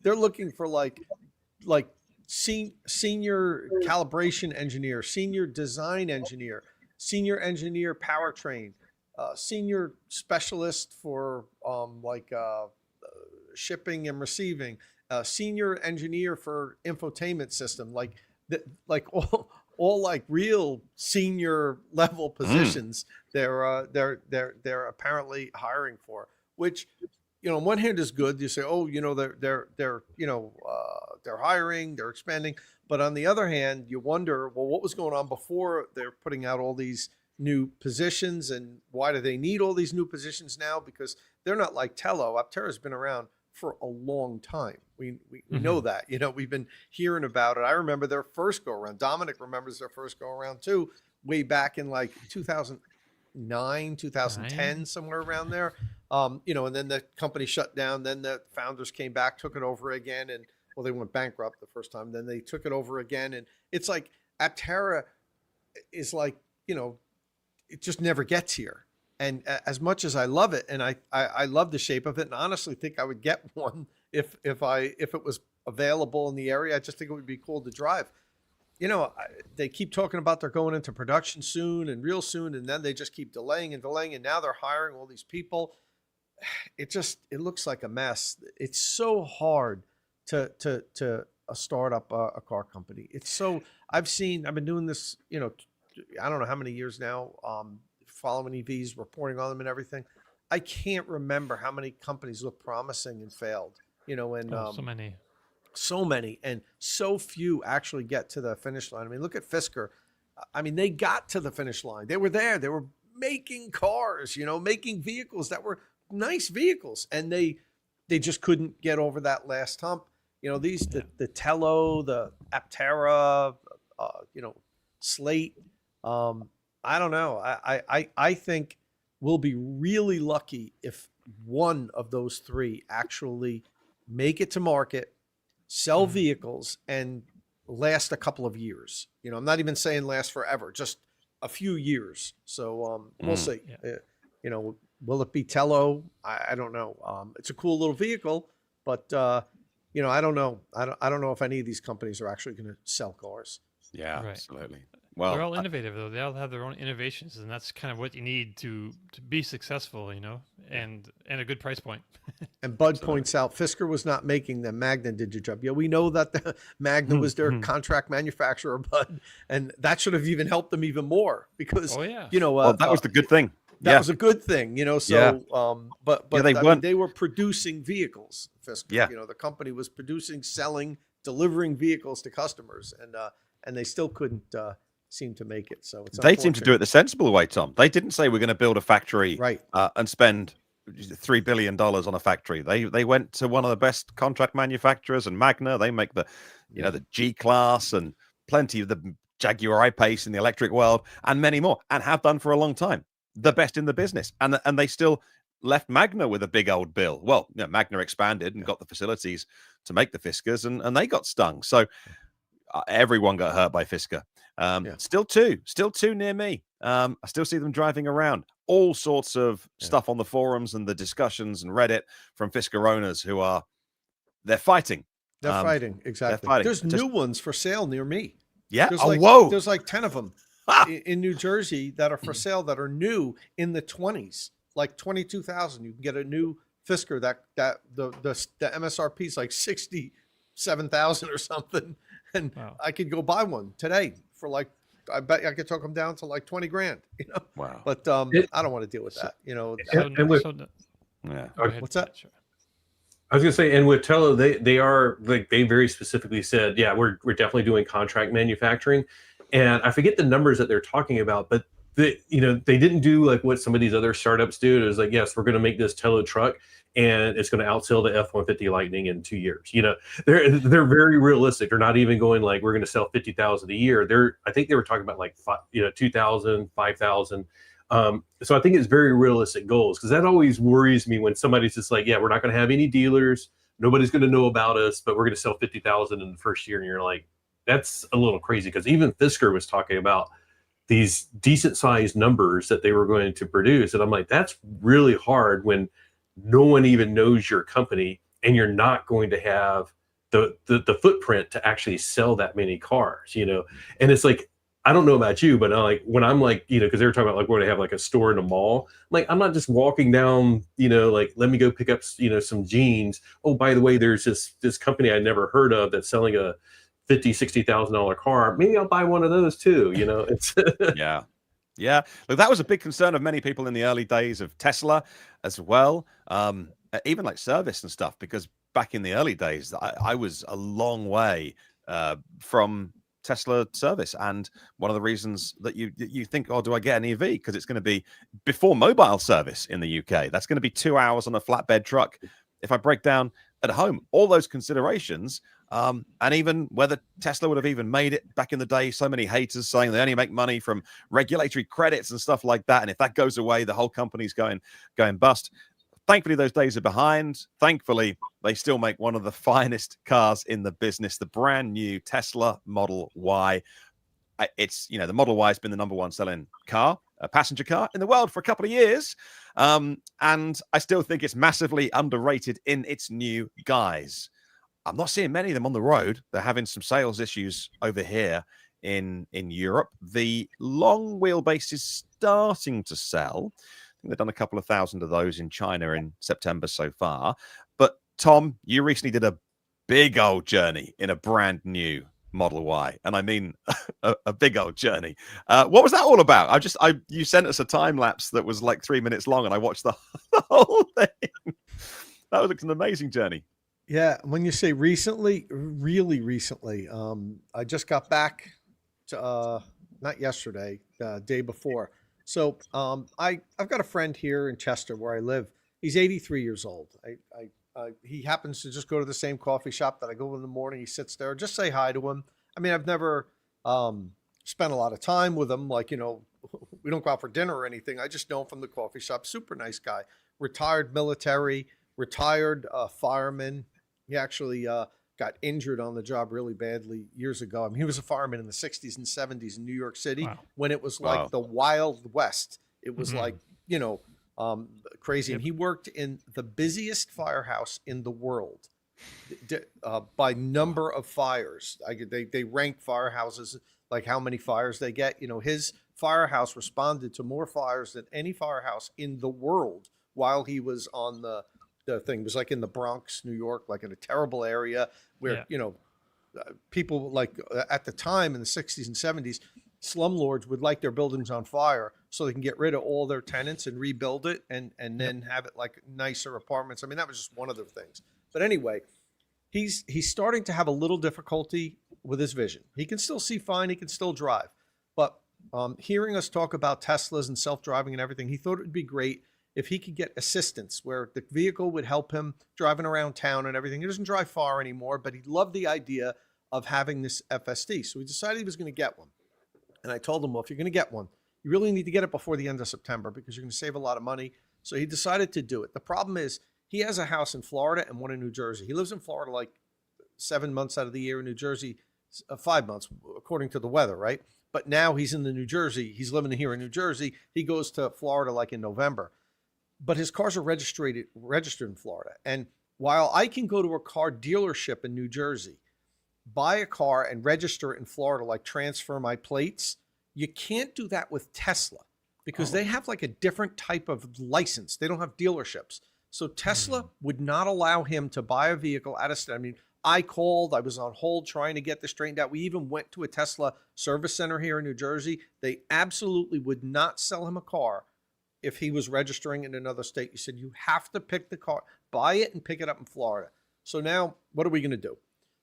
looking for like senior calibration engineer, senior design engineer, senior engineer powertrain, senior specialist for shipping and receiving, senior engineer for infotainment system, all like real senior level positions. They're apparently hiring for, which on one hand is good. You say, they're hiring, they're expanding, But on the other hand, you wonder, well, what was going on before they're putting out all these new positions, and why do they need all these new positions now? Because they're not like Telo. Aptera's been around for a long time. We know that, we've been hearing about it. I remember their first go around. Dominic remembers their first go around too, way back in like 2009, 2010, somewhere around there. And then the company shut down. Then the founders came back, took it over again, and well, they went bankrupt the first time. Then they took it over again, and it's like Aptera is like, it just never gets here. And as much as I love it, and I love the shape of it, and honestly think I would get one if it was available in the area. I just think it would be cool to drive. They keep talking about they're going into production soon and real soon, and then they just keep delaying, and now they're hiring all these people. It looks like a mess. It's so hard to start up a car company. I've been doing this, I don't know how many years now, following EVs, reporting on them and everything. I can't remember how many companies look promising and failed, so many, and so few actually get to the finish line. I mean, look at Fisker. I mean, they got to the finish line. They were there. They were making cars, making vehicles that were nice vehicles, and they just couldn't get over that last hump. The Telo, the Aptera, Slate. I don't know. I think we'll be really lucky if one of those three actually make it to market, sell vehicles, and last a couple of years. I'm not even saying last forever, just a few years. So we'll see. Yeah. Will it be Telo? I don't know. It's a cool little vehicle, but I don't know. I don't know if any of these companies are actually going to sell cars. Yeah, Right. absolutely. Well, They're all innovative, though. They all have their own innovations, and that's kind of what you need to be successful, and a good price point. And Bud points out Fisker was not making them. Magna did your job. Yeah, we know that the Magna was their contract manufacturer, Bud, and that should have even helped them even more because, that was the good thing. That was a good thing, So, but they were producing vehicles. Fisker, Yeah. The company was producing, selling, delivering vehicles to customers, and they still couldn't seem to make it. So they seem to do it the sensible way, Tom. They didn't say we're going to build a factory, right, and spend $3 billion on a factory. They went to one of the best contract manufacturers, and Magna. They make the the G Class and plenty of the Jaguar I-Pace in the electric world, and many more, and have done for a long time. The best in the business, and they still left Magna with a big old bill. Well, Magna expanded and got the facilities to make the Fiskers, and they got stung. So everyone got hurt by Fisker. Still two near me. I still see them driving around. All sorts of stuff on the forums and the discussions and Reddit from Fisker owners who they're fighting. They're fighting, exactly. They're fighting. There's new ones for sale near me. Yeah. Whoa. There's like 10 of them in New Jersey that are for sale that are new in the 20s, like 22,000. You can get a new Fisker that the MSRP is like 67,000 or something, and I could go buy one today for like, I bet I could talk them down to like 20 grand. Wow. But I don't want to deal with that. What's that? Sure. I was gonna say, and with Telo, they are like, they very specifically said, we're definitely doing contract manufacturing, and I forget the numbers that they're talking about, but they didn't do like what some of these other startups do. It was like, yes, we're going to make this Telo truck, and it's going to outsell the F-150 Lightning in 2 years. They're very realistic. They're not even going like, we're going to sell 50,000 a year. I think they were talking about like 2,000, 5,000. So I think it's very realistic goals, because that always worries me when somebody's just like, we're not going to have any dealers, nobody's going to know about us, but we're going to sell 50,000 in the first year. And you're like, that's a little crazy, because even Fisker was talking about these decent sized numbers that they were going to produce. And I'm like, that's really hard when no one even knows your company, and you're not going to have the footprint to actually sell that many cars, And it's like, I don't know about you, but like when I'm like, because they were talking about like we're going to have like a store in a mall, like I'm not just walking down, like, let me go pick up, some jeans. Oh, by the way, there's this company I never heard of that's selling a $50,000-$60,000 car. Maybe I'll buy one of those too. It's Yeah. Look, that was a big concern of many people in the early days of Tesla as well. Even like service and stuff, because back in the early days, I was a long way from Tesla service. And one of the reasons that you think, oh, do I get an EV? Because it's going to be before mobile service in the UK. That's going to be 2 hours on a flatbed truck. If I break down at home, all those considerations, and even whether Tesla would have even made it back in the day, so many haters saying they only make money from regulatory credits and stuff like that. And if that goes away, the whole company's going bust. Thankfully, those days are behind. Thankfully, they still make one of the finest cars in the business, the brand new Tesla Model Y. It's, the Model Y has been the #1 selling car, a passenger car in the world for a couple of years. And I still think it's massively underrated in its new guise. I'm not seeing many of them on the road. They're having some sales issues over here in Europe. The long wheelbase is starting to sell. They've done a couple of thousand of those in China in September so far. But Tom, you recently did a big old journey in a brand new Model Y, and I mean a big old journey. What was that all about? You sent us a time lapse that was like 3 minutes long, and I watched the whole thing. That was an amazing journey. Yeah, when you say recently, really recently, I just got back to not yesterday, the day before. So I've got a friend here in Chester where I live. He's 83 years old. He happens to just go to the same coffee shop that I go in the morning. He sits there. Just say hi to him. I mean, I've never spent a lot of time with him. Like, we don't go out for dinner or anything. I just know him from the coffee shop. Super nice guy. Retired military, retired fireman. He actually got injured on the job really badly years ago. I mean, he was a fireman in the 60s and 70s in New York City. Wow. When it was like the Wild West. It was like, crazy. Yep. And he worked in the busiest firehouse in the world by number of fires. They rank firehouses, like how many fires they get. His firehouse responded to more fires than any firehouse in the world while he was on the thing. It was like in the Bronx, New York, like in a terrible area where, people like at the time in the 60s and 70s, slumlords would light their buildings on fire so they can get rid of all their tenants and rebuild it and then have it like nicer apartments. I mean, that was just one of the things. But anyway, he's starting to have a little difficulty with his vision. He can still see fine. He can still drive. But hearing us talk about Teslas and self-driving and everything, he thought it would be great if he could get assistance where the vehicle would help him driving around town and everything. He doesn't drive far anymore, but he loved the idea of having this FSD. So he decided he was going to get one. And I told him, well, if you're going to get one, you really need to get it before the end of September because you're going to save a lot of money. So he decided to do it. The problem is he has a house in Florida and one in New Jersey. He lives in Florida like 7 months out of the year, in New Jersey 5 months, according to the weather, right? But now he's in the New Jersey. He's living here in New Jersey. He goes to Florida like in November. But his cars are registered in Florida. And while I can go to a car dealership in New Jersey, buy a car and register it in Florida, like transfer my plates, you can't do that with Tesla because they have like a different type of license. They don't have dealerships. So Tesla would not allow him to buy a vehicle out of state. I mean, I called, I was on hold trying to get this straightened out. We even went to a Tesla service center here in New Jersey. They absolutely would not sell him a car if he was registering in another state. You said, you have to pick the car, buy it and pick it up in Florida. So now what are we going to do?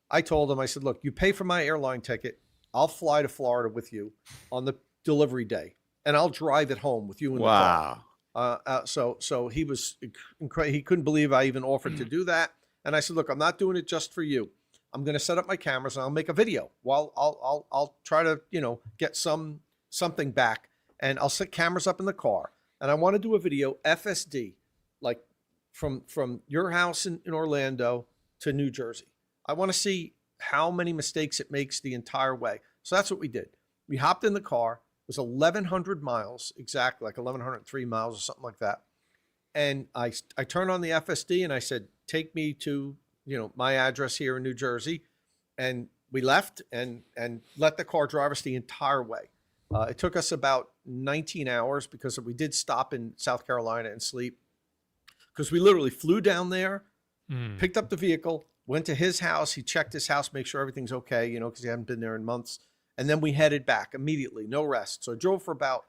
I told him, I said, look, you pay for my airline ticket. I'll fly to Florida with you on the delivery day and I'll drive it home with you in the car. So he was incredible. He couldn't believe I even offered to do that. And I said, look, I'm not doing it just for you. I'm going to set up my cameras and I'll make a video. Well, I'll try to, get something back and I'll set cameras up in the car. And I want to do a video FSD, like from your house in Orlando to New Jersey. I want to see how many mistakes it makes the entire way. So that's what we did. We hopped in the car. It was 1,100 miles, exactly, like 1,103 miles or something like that. And I turned on the FSD and I said, take me to, my address here in New Jersey. And we left and let the car drive us the entire way. It took us about 19 hours because we did stop in South Carolina and sleep because we literally flew down there, picked up the vehicle, went to his house. He checked his house, make sure everything's okay, because he hadn't been there in months. And then we headed back immediately, no rest. So I drove for about,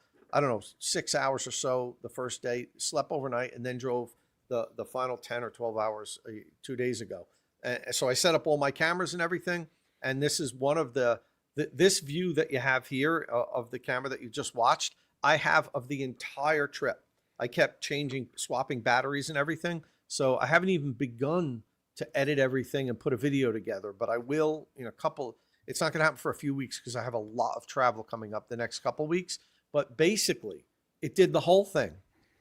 6 hours or so the first day, slept overnight, and then drove the final 10 or 12 hours 2 days ago. And so I set up all my cameras and everything. And this is one of this view that you have here of the camera that you just watched, I have of the entire trip. I kept swapping batteries and everything. So I haven't even begun to edit everything and put a video together, but I will in a couple. It's not going to happen for a few weeks because I have a lot of travel coming up the next couple weeks. But basically, it did the whole thing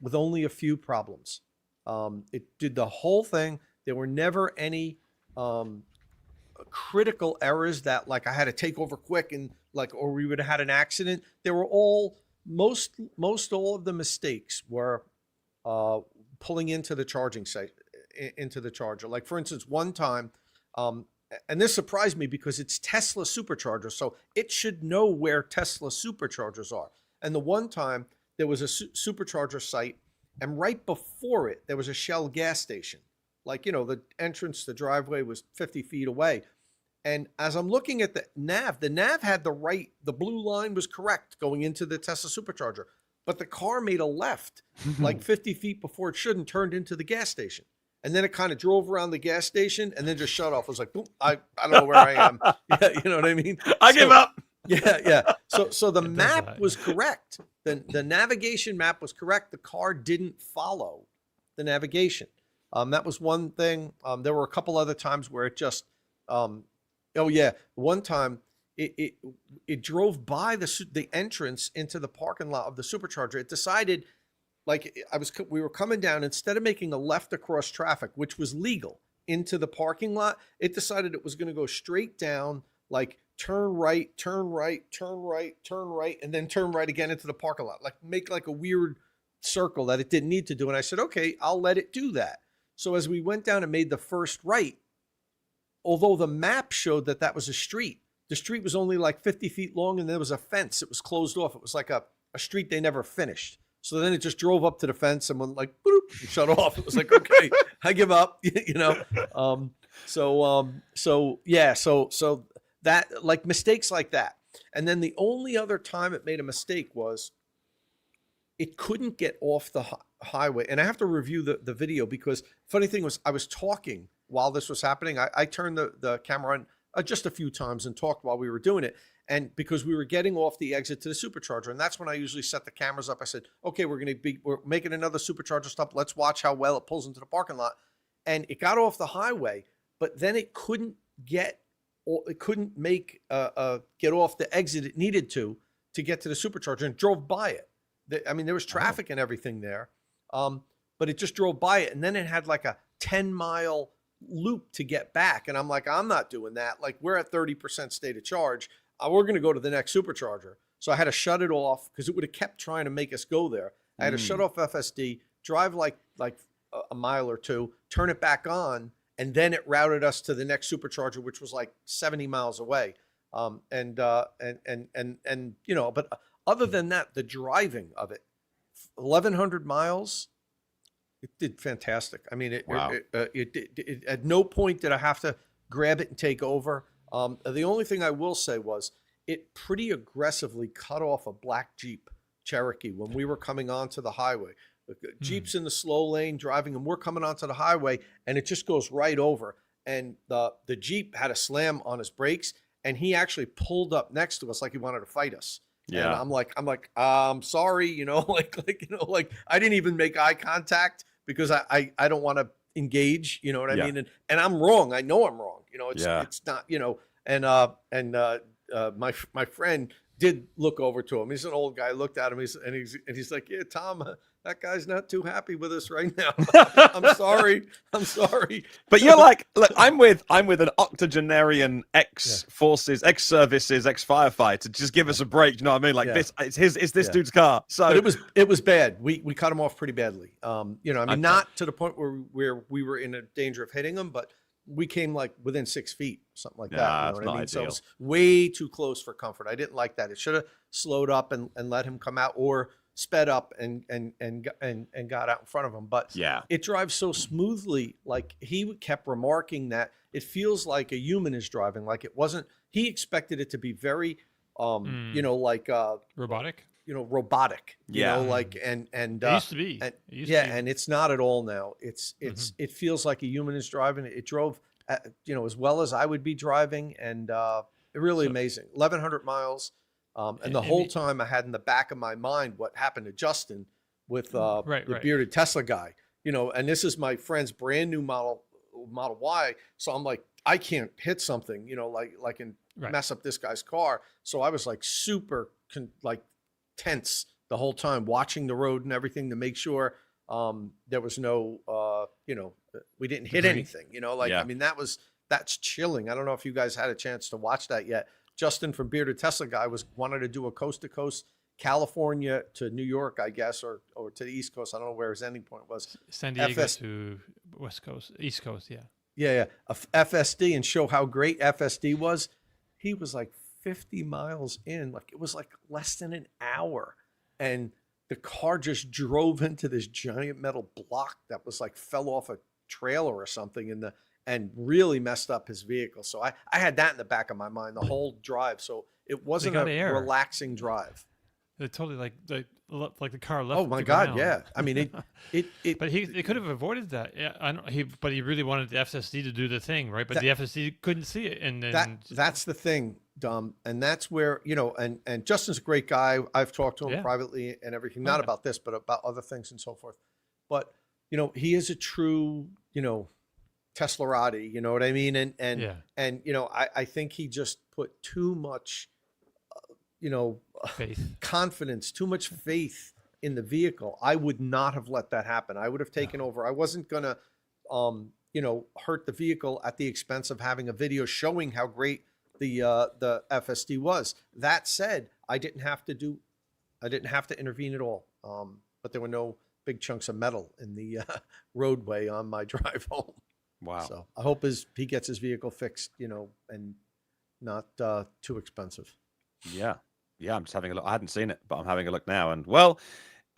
with only a few problems. It did the whole thing. There were never any critical errors that like I had to take over quick and like, or we would have had an accident. They were all, most all of the mistakes were pulling into the charging site, into the charger. Like for instance, one time, and this surprised me because it's Tesla supercharger, so it should know where Tesla superchargers are. And the one time there was a supercharger site, and right before it, there was a Shell gas station. Like, you know, the entrance, the driveway was 50 feet away. And as I'm looking at the nav had the blue line was correct going into the Tesla supercharger, but the car made a left like 50 feet before it should and turned into the gas station. And then it kind of drove around the gas station and then just shut off. I was like, I don't know where I am. Yeah, you know what I mean? I give up. Yeah. So the map was correct. The navigation map was correct. The car didn't follow the navigation. That was one thing. There were a couple other times where it just, one time it drove by the entrance into the parking lot of the supercharger. It decided, like we were coming down, instead of making a left across traffic, which was legal, into the parking lot, it decided it was going to go straight down, like turn right, turn right, turn right, turn right, and then turn right again into the parking lot, like make like a weird circle that it didn't need to do. And I said, okay, I'll let it do that. So as we went down and made the first right, although the map showed that was a street, the street was only like 50 feet long and there was a fence. It was closed off. It was like a street they never finished. So then it just drove up to the fence and went like, boop, and shut off. It was like, okay, I give up, you know? So that, like mistakes like that. And then the only other time it made a mistake was it couldn't get off the highway. And I have to review the video because funny thing was I was talking while this was happening. I turned the camera on just a few times and talked while we were doing it. And because we were getting off the exit to the supercharger, and that's when I usually set the cameras up. I said, okay, we're making another supercharger stop. Let's watch how well it pulls into the parking lot. And it got off the highway, but then it couldn't get off the exit it needed to get to the supercharger and drove by it. There was traffic and everything there, but it just drove by it. And then it had like a 10-mile loop to get back. And I'm like, I'm not doing that. Like we're at 30% state of charge. We're going to go to the next supercharger. So I had to shut it off because it would have kept trying to make us go there. I had to shut off FSD, drive like a mile or two, turn it back on, and then it routed us to the next supercharger, which was like 70 miles away. But other than that, the driving of it, 1,100 miles, it did fantastic. I mean, it at no point did I have to grab it and take over. The only thing I will say was it pretty aggressively cut off a black Jeep Cherokee when we were coming onto the highway. The Jeep's in the slow lane driving, and we're coming onto the highway, and it just goes right over. And the Jeep had a slam on his brakes, and he actually pulled up next to us like he wanted to fight us. Yeah, and I'm like, I'm sorry, like I didn't even make eye contact because I don't want to engage, you know what I mean? And I'm wrong. I know I'm wrong. It's not, my friend did look over to him. He's an old guy, looked at him, he's like, yeah, Tom, that guy's not too happy with us right now. I'm sorry. But you're like, look, I'm with an octogenarian ex-forces, ex-services, ex-firefighter. Just give us a break. You know what I mean? Like it's this dude's car. So but it was bad. We cut him off pretty badly. Not to the point where we were in a danger of hitting him, but we came like within 6 feet, something like that. You know what I mean? So it's way too close for comfort. I didn't like that. It should have slowed up and let him come out, or sped up and got out in front of him. But it drives so smoothly. Like he kept remarking that it feels like a human is driving. Like it wasn't. He expected it to be very, robotic. Robotic. It used to be. And it's not at all now. It feels like a human is driving. It drove as well as I would be driving, and really amazing. 1,100 miles, and the whole time I had in the back of my mind what happened to Justin with the bearded Tesla guy. And this is my friend's brand new Model Y, so I'm like, I can't hit something, and mess up this guy's car. So I was like super tense the whole time, watching the road and everything to make sure there was no, we didn't hit anything. I mean, that's chilling. I don't know if you guys had a chance to watch that yet. Justin from Bearded Tesla Guy wanted to do a coast to coast, California to New York, I guess, or to the East Coast. I don't know where his ending point was. San Diego to West Coast, East Coast, yeah. Yeah. FSD, and show how great FSD was. He was like 50 miles in, like it was like less than an hour. And the car just drove into this giant metal block that was like fell off a trailer or something and really messed up his vehicle. So I had that in the back of my mind the whole drive. So it wasn't a relaxing drive. It totally like the car left. Oh my God, yeah. I mean it. But they could have avoided that. Yeah, but he really wanted the FSD to do the thing, right? But the FSD couldn't see it, and then that's the thing, Dom, and that's where and Justin's a great guy. I've talked to him privately and everything, not about this, but about other things and so forth. But he is a true Teslarati, you know what I mean? And I think he just put too much confidence, too much faith in the vehicle. I would not have let that happen. I would have taken over. I wasn't going to, hurt the vehicle at the expense of having a video showing how great the FSD was. That said, I didn't have to intervene at all. But there were no big chunks of metal in the roadway on my drive home. Wow. So I hope he gets his vehicle fixed, and not too expensive. Yeah. Yeah, I'm just having a look. I hadn't seen it, but I'm having a look now. And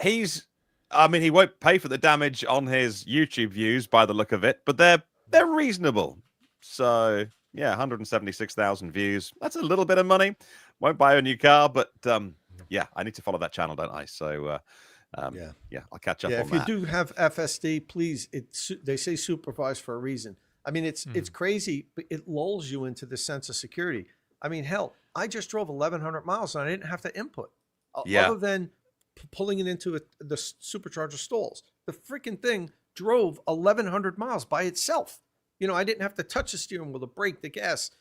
he won't pay for the damage on his YouTube views by the look of it, but they're reasonable. So yeah, 176,000 views. That's a little bit of money. Won't buy a new car, but yeah, I need to follow that channel, don't I? So yeah, I'll catch up on that. If you do have FSD, please, they say supervise for a reason. I mean, it's crazy, but it lulls you into the sense of security. I mean, hell, I just drove 1,100 miles and I didn't have to input, other than pulling it into the supercharger stalls. The freaking thing drove 1,100 miles by itself. I didn't have to touch the steering wheel, the brake, the gas.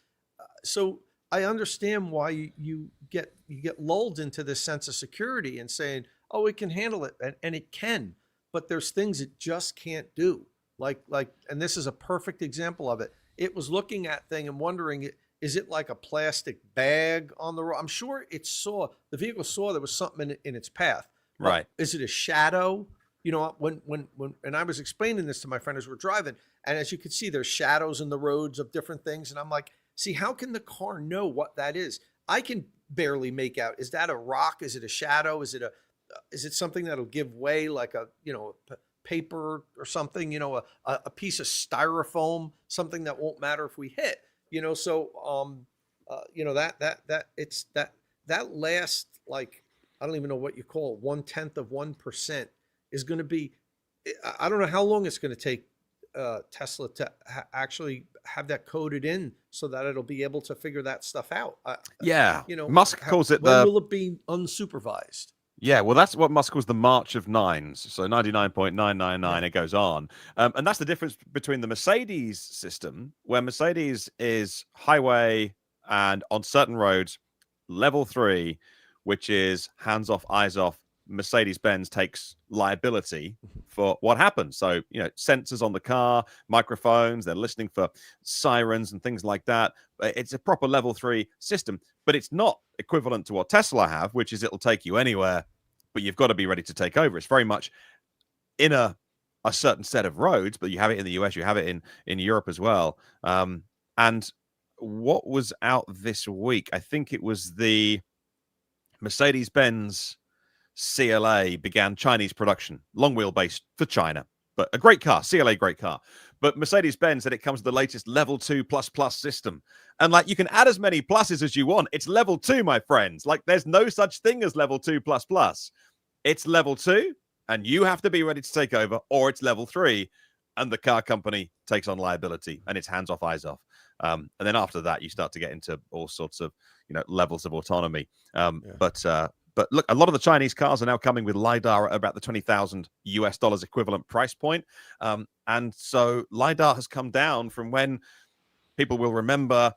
So I understand why you get lulled into this sense of security and saying, oh, it can handle it, and it can, but there's things it just can't do. And this is a perfect example of it. It was looking at thing and wondering, is it like a plastic bag on the road? I'm sure the vehicle saw there was something in its path. Right. Is it a shadow? When and I was explaining this to my friend as we're driving, and as you can see, there's shadows in the roads of different things. And I'm like, see, how can the car know what that is? I can barely make out. Is that a rock? Is it a shadow? Is it something that'll give way, like a paper or something? A piece of styrofoam, something that won't matter if we hit. So that last, like, I don't even know what you call it, 0.1% is going to be. I don't know how long it's going to take Tesla to actually have that coded in so that it'll be able to figure that stuff out. Musk calls it when will it be unsupervised? Yeah, well, that's what Musk calls the March of Nines. So 99.999, it goes on. And that's the difference between the Mercedes system, where Mercedes is highway and on certain roads, level 3, which is hands off, eyes off. Mercedes-Benz takes liability for what happens. So, sensors on the car, microphones, they're listening for sirens and things like that. It's a proper level 3 system, but it's not equivalent to what Tesla have, which is it'll take you anywhere, but you've got to be ready to take over. It's very much in a certain set of roads, but you have it in the US, you have it in Europe as well. And what was out this week? I think it was the Mercedes-Benz CLA began Chinese production, long wheelbase for China, but a great car, CLA, great car. But Mercedes-Benz said it comes with the latest level 2++ system. And like, you can add as many pluses as you want. It's level 2, my friends. Like, there's no such thing as level 2++. It's level 2, and you have to be ready to take over, or it's level 3. and the car company takes on liability, and it's hands off, eyes off. And then after that, you start to get into all sorts of, levels of autonomy. But look, a lot of the Chinese cars are now coming with LiDAR at about the $20,000 equivalent price point. And so LiDAR has come down from when people will remember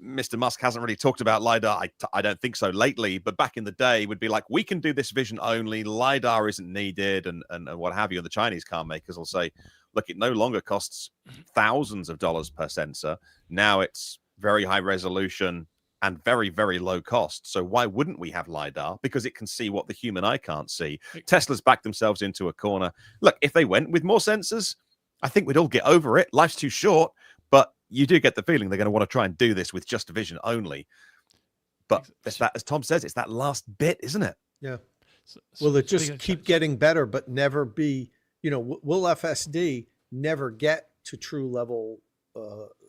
Mr. Musk hasn't really talked about LiDAR. I don't think so lately, but back in the day would be like, we can do this vision only, LiDAR isn't needed, and what have you. And the Chinese car makers will say, look, it no longer costs thousands of dollars per sensor. Now it's very high resolution and very, very low cost. So why wouldn't we have LiDAR? Because it can see what the human eye can't see. Tesla's backed themselves into a corner. Look, if they went with more sensors, I think we'd all get over it. Life's too short, but you do get the feeling they're going to want to try and do this with just vision only. But it's that, as Tom says, it's that last bit, isn't it? Yeah. Will it just keep getting better, but never be, will FSD never get to true level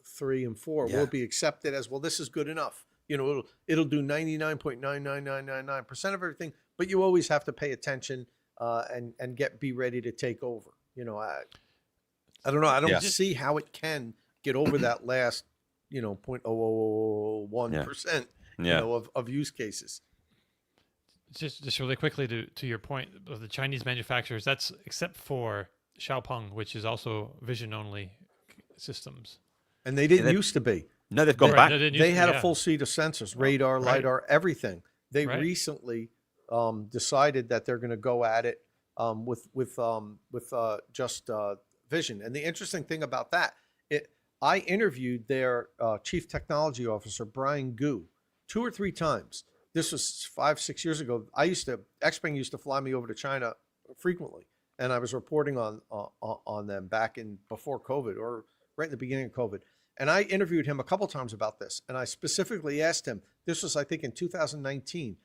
3 and 4? Will it be accepted as, well, this is good enough? It'll do 99.99999% of everything, but you always have to pay attention and be ready to take over. I don't know. I don't see how it can get over that last, 0.0001%, of use cases. Just really quickly to your point of the Chinese manufacturers, that's except for Xiaopeng, which is also vision only systems. And they didn't used to be. No, they've gone back. They had a full suite of sensors, radar, LiDAR, everything. They recently decided that they're going to go at it with just vision. And the interesting thing about that, I interviewed their chief technology officer, Brian Gu, 2 or 3 times. This was 5-6 years ago. Xpeng used to fly me over to China frequently, and I was reporting on them back before COVID, or right in the beginning of COVID. And I interviewed him a couple times about this, and I specifically asked him, this was, I think, in 2019,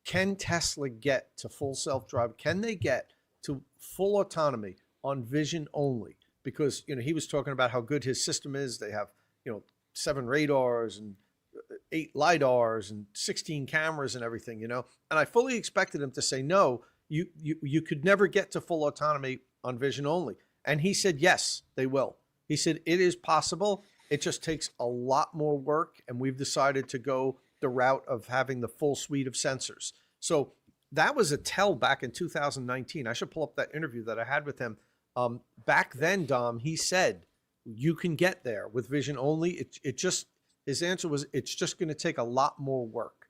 can Tesla get to full self-driving? Can they get to full autonomy on vision only? Because, he was talking about how good his system is. They have, 7 radars and 8 LiDARs and 16 cameras and everything, And I fully expected him to say, no, you could never get to full autonomy on vision only. And he said, yes, they will. He said, it is possible. It just takes a lot more work, and we've decided to go the route of having the full suite of sensors. So that was a tell back in 2019. I should pull up that interview that I had with him. Back then, Dom, he said, you can get there with vision only. His answer was, it's just going to take a lot more work.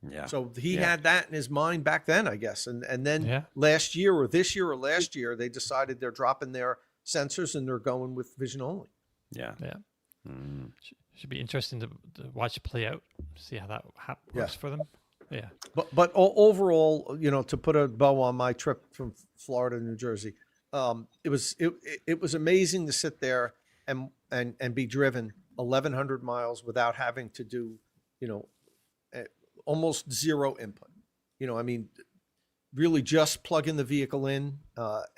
Yeah. So he had that in his mind back then, I guess. And then last year or this year or last year, they decided they're dropping their sensors and they're going with vision only. Yeah. Should be interesting to watch it play out, see how that works for them. Yeah. But overall, to put a bow on my trip from Florida to New Jersey, it was amazing to sit there and be driven 1,100 miles without having to do, almost zero input. Really just plug in the vehicle in,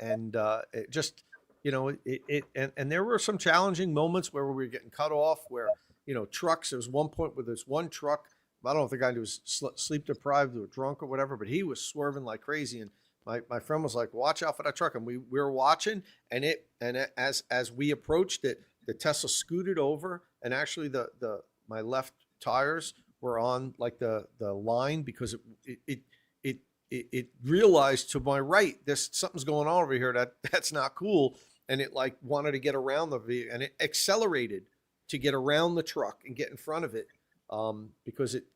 and it just. And there were some challenging moments where we were getting cut off, where, trucks, there was one point where there's one truck, I don't know if the guy was sleep deprived or drunk or whatever, but he was swerving like crazy. And my friend was like, watch out for that truck. And we were watching, and as we approached it, the Tesla scooted over, and actually my left tires were on like the line, because it realized to my right, something's going on over here that's not cool. And it like wanted to get around the vehicle, and it accelerated to get around the truck and get in front of it, because it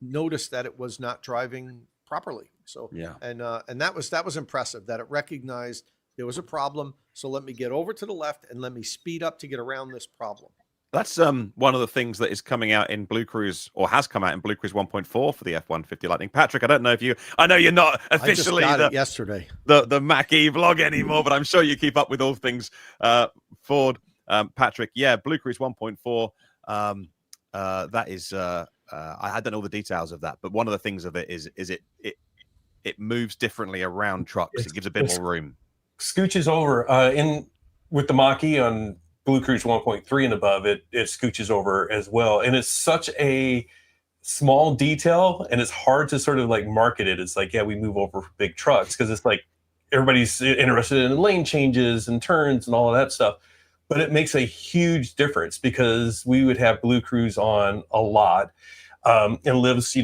noticed that it was not driving properly. So and that was impressive, that it recognized there was a problem. So let me get over to the left and let me speed up to get around this problem. That's one of the things that is coming out in Blue Cruise, or has come out in Blue Cruise 1.4 for the F-150 Lightning. Patrick, I don't know I know you're not officially yesterday the Mackie vlog anymore, but I'm sure you keep up with all things Ford. Patrick, Blue Cruise 1.4. That is, I don't know all the details of that, but one of the things of it is it moves differently around trucks. It gives a bit more room. Scooches over with the Mach-E on Blue Cruise 1.3 and above, it scooches over as well. And it's such a small detail, and it's hard to sort of like market it. It's like, we move over big trucks, because it's like, everybody's interested in lane changes and turns and all of that stuff. But it makes a huge difference because we would have Blue Cruise on a lot, and Liv's,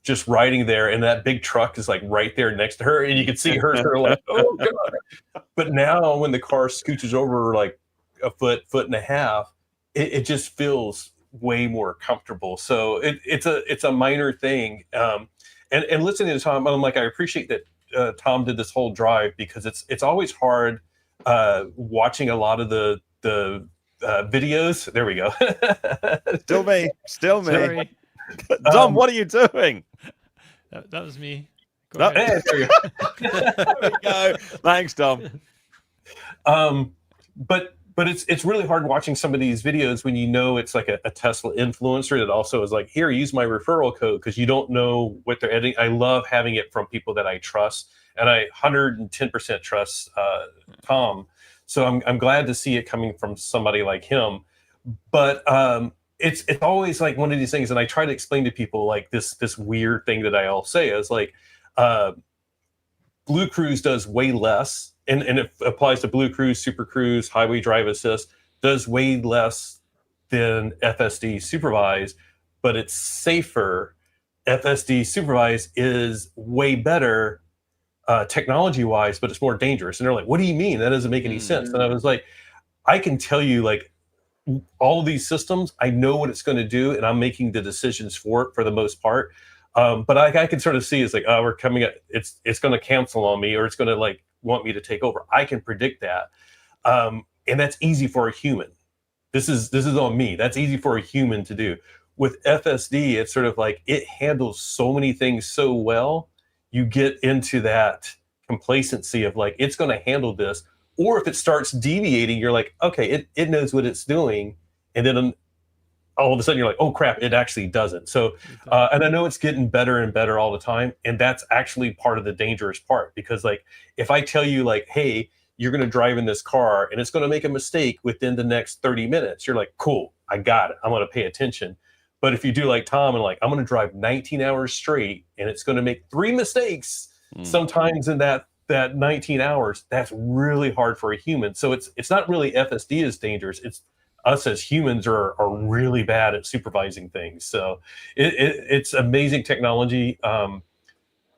just riding there, and that big truck is like right there next to her, and you can see her sort of like, oh god. But now when the car scooches over like a foot and a half, it just feels way more comfortable. So it's a minor thing. And listening to Tom, I'm like, I appreciate that Tom did this whole drive, because it's always hard watching a lot of the videos. There we go. Still me. Sorry. Dom, what are you doing? That was me. There we go. Thanks, Dom. But it's really hard watching some of these videos when it's like a Tesla influencer that also is like, here, use my referral code, because you don't know what they're editing. I love having it from people that I trust, and I 110% trust Tom. So I'm glad to see it coming from somebody like him. But it's always like one of these things, and I try to explain to people like this weird thing that I all say is like, Blue Cruise does way less, and it applies to Blue Cruise, Super Cruise, Highway Drive Assist, does way less than FSD Supervise, but it's safer. FSD Supervise is way better technology-wise, but it's more dangerous. And they're like, what do you mean? That doesn't make any sense. And I was like, I can tell you, like, all of these systems, I know what it's going to do, and I'm making the decisions for it for the most part. But I can sort of see it's like, oh, we're coming at it's going to cancel on me, or it's going to like want me to take over. I can predict that, and that's easy for a human. This is on me. That's easy for a human to do. With FSD, it's sort of like it handles so many things so well. You get into that complacency of like, it's going to handle this. Or if it starts deviating, you're like, okay, it knows what it's doing. And then all of a sudden you're like, oh crap, it actually doesn't. So, and I know it's getting better and better all the time. And that's actually part of the dangerous part, because like, if I tell you like, hey, you're going to drive in this car and it's going to make a mistake within the next 30 minutes, you're like, cool, I got it. I'm going to pay attention. But if you do like Tom and like, I'm going to drive 19 hours straight and it's going to make 3 mistakes sometimes in that 19 hours, that's really hard for a human. So it's not really FSD is dangerous. It's us as humans are really bad at supervising things. So it's amazing technology. I'll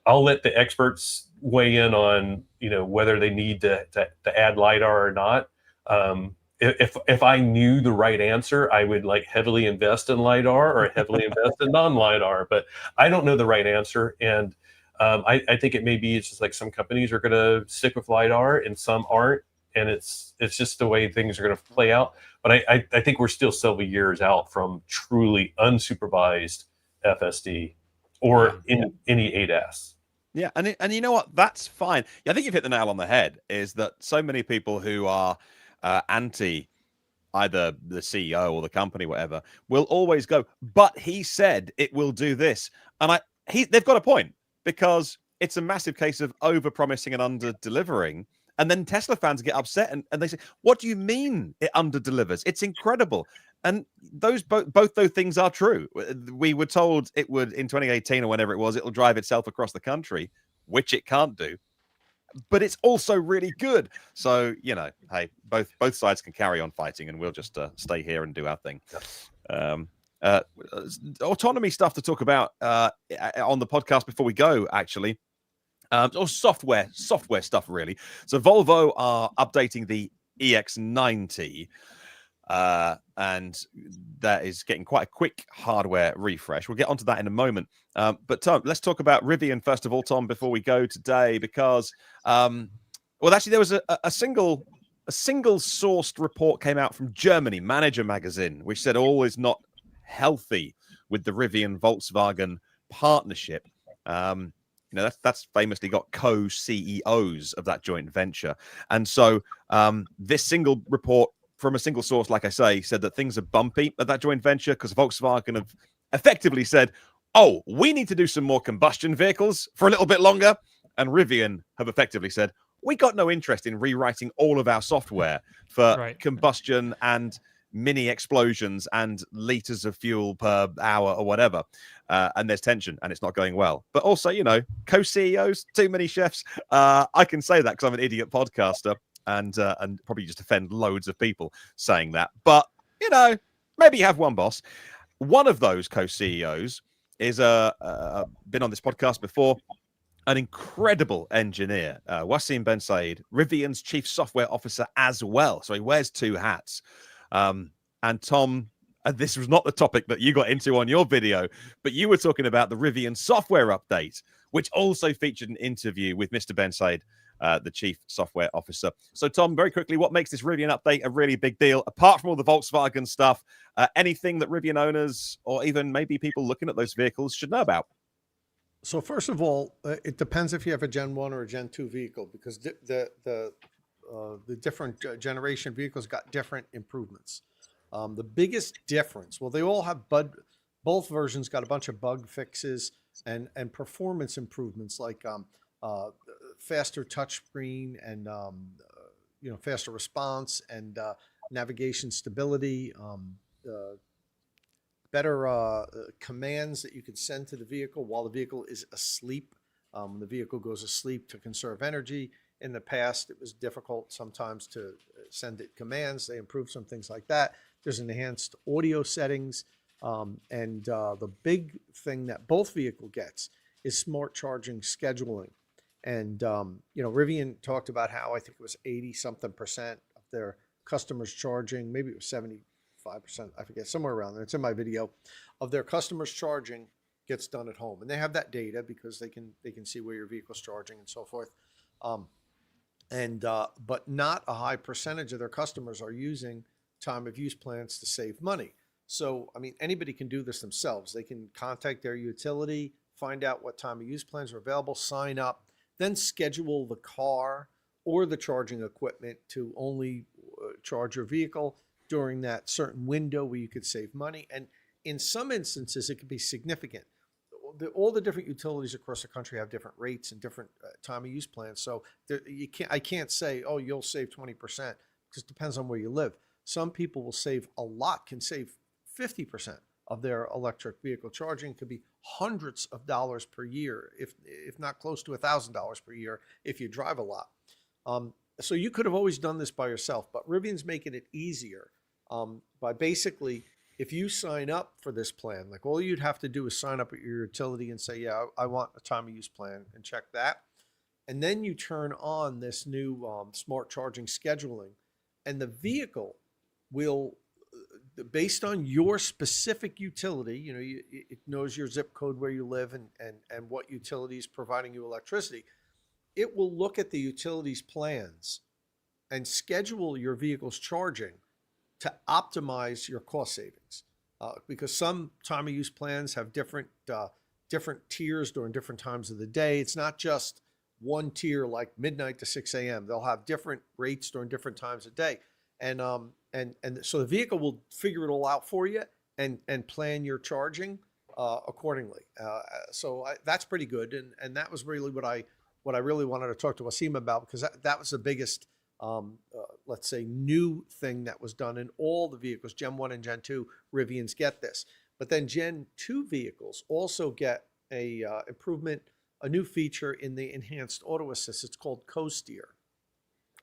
let the experts weigh in on, whether they need to add LiDAR or not. If I knew the right answer, I would like heavily invest in LiDAR or heavily invest in non-LiDAR, but I don't know the right answer. And I think it may be it's just like some companies are going to stick with LiDAR and some aren't. And it's just the way things are going to play out. But I think we're still several years out from truly unsupervised FSD or in any ADAS. Yeah, and you know what? That's fine. Yeah, I think you've hit the nail on the head, is that so many people who are anti either the CEO or the company, whatever, will always go, but he said it will do this. And they've got a point, because it's a massive case of over-promising and under-delivering. And then Tesla fans get upset and they say, what do you mean it under-delivers? It's incredible. And both those things are true. We were told it would, in 2018 or whenever it was, it'll drive itself across the country, which it can't do. But it's also really good. So, hey, both sides can carry on fighting, and we'll just stay here and do our thing. Autonomy stuff to talk about on the podcast before we go, actually. Or software stuff, really. So Volvo are updating the EX90, and that is getting quite a quick hardware refresh. We'll get onto that in a moment. But Tom, let's talk about Rivian first of all, Tom, before we go today, because actually there was a single sourced report came out from Germany, Manager magazine, which said all is not healthy with the Rivian Volkswagen partnership. That's famously got co-CEOs of that joint venture. And so this single report from a single source, like I say, said that things are bumpy at that joint venture because Volkswagen have effectively said, oh, we need to do some more combustion vehicles for a little bit longer. And Rivian have effectively said, we got no interest in rewriting all of our software for combustion and mini explosions and liters of fuel per hour or whatever, and there's tension and it's not going well. But also, co-CEOs, too many chefs. I can say that because I'm an idiot podcaster and probably just offend loads of people saying that. But maybe you have one boss. One of those co-CEOs is been on this podcast before, an incredible engineer, Wasim Ben Said, Rivian's chief software officer as well. So he wears two hats. And Tom, this was not the topic that you got into on your video, but you were talking about the Rivian software update, which also featured an interview with Mr. Ben Said, the chief software officer. So, Tom, very quickly, what makes this Rivian update a really big deal, apart from all the Volkswagen stuff? Anything that Rivian owners or even maybe people looking at those vehicles should know about? So first of all, it depends if you have a Gen 1 or a Gen 2 vehicle, because the different generation vehicles got different improvements. The biggest difference, well, they all have both versions got a bunch of bug fixes and performance improvements, like faster touchscreen and faster response and navigation stability, better commands that you can send to the vehicle while the vehicle is asleep. When the vehicle goes asleep, to conserve energy. In the past, it was difficult sometimes to send it commands. They improved some things like that. There's enhanced audio settings. And the big thing that both vehicle gets is smart charging scheduling. And, Rivian talked about how I think it was 80-something% of their customers charging, maybe it was 75%, I forget, somewhere around there. It's in my video, of their customers charging gets done at home. And they have that data because they can see where your vehicle's charging and so forth. But not a high percentage of their customers are using time of use plans to save money. So, anybody can do this themselves. They can contact their utility, find out what time of use plans are available, sign up, then schedule the car or the charging equipment to only charge your vehicle during that certain window where you could save money. And in some instances, it could be significant. All the different utilities across the country have different rates and different time of use plans. So I can't say, oh, you'll save 20%, because it depends on where you live. Some people will save a lot, can save 50% of their electric vehicle charging. Could be hundreds of dollars per year, if not close to $1,000 per year if you drive a lot. So you could have always done this by yourself, but Rivian's making it easier by basically, if you sign up for this plan, like all you'd have to do is sign up at your utility and say, yeah, I want a time of use plan, and check that. And then you turn on this new smart charging scheduling, and the vehicle will, based on your specific utility, it knows your zip code where you live and what utility is providing you electricity. It will look at the utility's plans and schedule your vehicle's charging to optimize your cost savings, because some time of use plans have different tiers during different times of the day. It's not just one tier like midnight to 6 a.m. They'll have different rates during different times of day, and so the vehicle will figure it all out for you and plan your charging accordingly. So that's pretty good, and that was really what I really wanted to talk to Wasim about, because that was the biggest, let's say, new thing that was done in all the vehicles. Gen 1 and Gen 2 Rivians get this. But then Gen 2 vehicles also get a improvement, a new feature in the enhanced auto assist. It's called co-steer.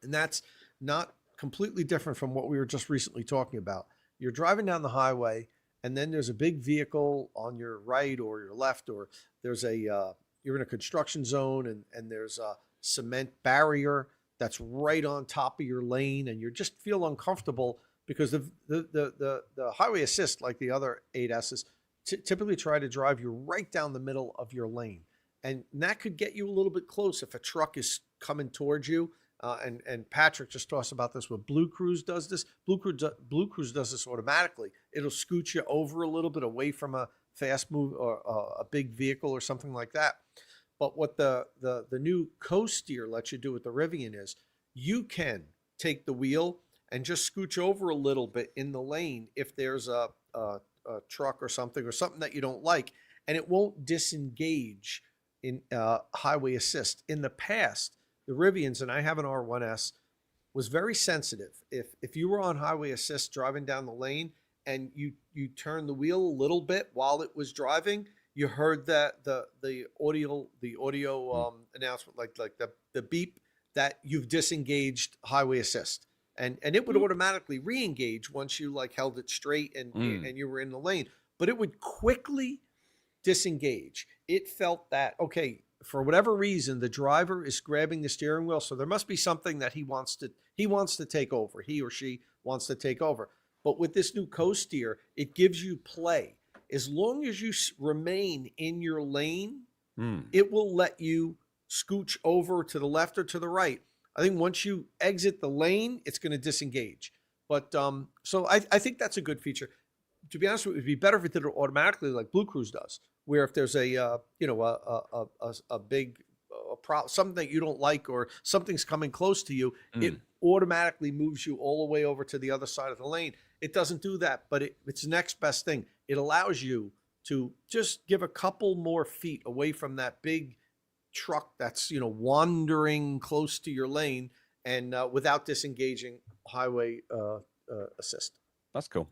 And that's not completely different from what we were just recently talking about. You're driving down the highway, and then there's a big vehicle on your right or your left, or there's you're in a construction zone, and there's a cement barrier that's right on top of your lane, and you just feel uncomfortable because the highway assist, like the other 8Ss, typically try to drive you right down the middle of your lane. And that could get you a little bit close if a truck is coming towards you. And Patrick just talks about this with Blue Cruise does this. Blue Cruise does this automatically. It'll scoot you over a little bit away from a fast move or a big vehicle or something like that. But what the new co-steer lets you do with the Rivian is you can take the wheel and just scooch over a little bit in the lane if there's a truck or something that you don't like, and it won't disengage in highway assist. In the past, the Rivians, and I have an R1S, was very sensitive. If you were on highway assist driving down the lane and you turned the wheel a little bit while it was driving, you heard that the audio announcement, like the beep that you've disengaged highway assist, and it would automatically re-engage once you like held it straight and you were in the lane, but it would quickly disengage. It felt that, okay, for whatever reason, the driver is grabbing the steering wheel, so there must be something that he wants to take over. He or she wants to take over. But with this new co-steer, it gives you play. As long as you remain in your lane, it will let you scooch over to the left or to the right. I think once you exit the lane, it's going to disengage. But so I think that's a good feature. To be honest, it would be better if it did it automatically, like Blue Cruise does, where if there's a big something that you don't like or something's coming close to you, it automatically moves you all the way over to the other side of the lane. It doesn't do that, but it's the next best thing. It allows you to just give a couple more feet away from that big truck that's wandering close to your lane, and without disengaging highway assist. That's cool.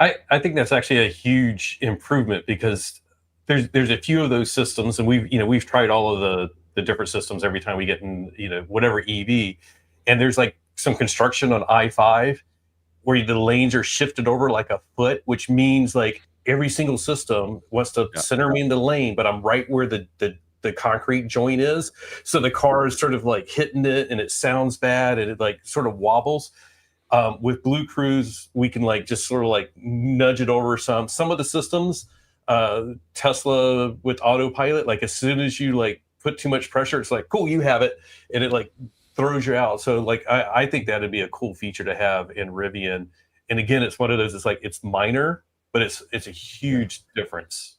I think that's actually a huge improvement, because there's a few of those systems, and we've tried all of the different systems every time we get in whatever EV, and there's like some construction on I-5 where the lanes are shifted over like a foot, which means like every single system wants to center me in the lane, but I'm right where the concrete joint is, so the car is sort of like hitting it, and it sounds bad, and it like sort of wobbles. With Blue Cruise, we can like just sort of like nudge it over some of the systems. Tesla with autopilot, like as soon as you like put too much pressure, it's like, cool, you have it, and it like throws you out. So like I think that'd be a cool feature to have in Rivian. And again, it's one of those, it's like it's minor, but it's a huge difference.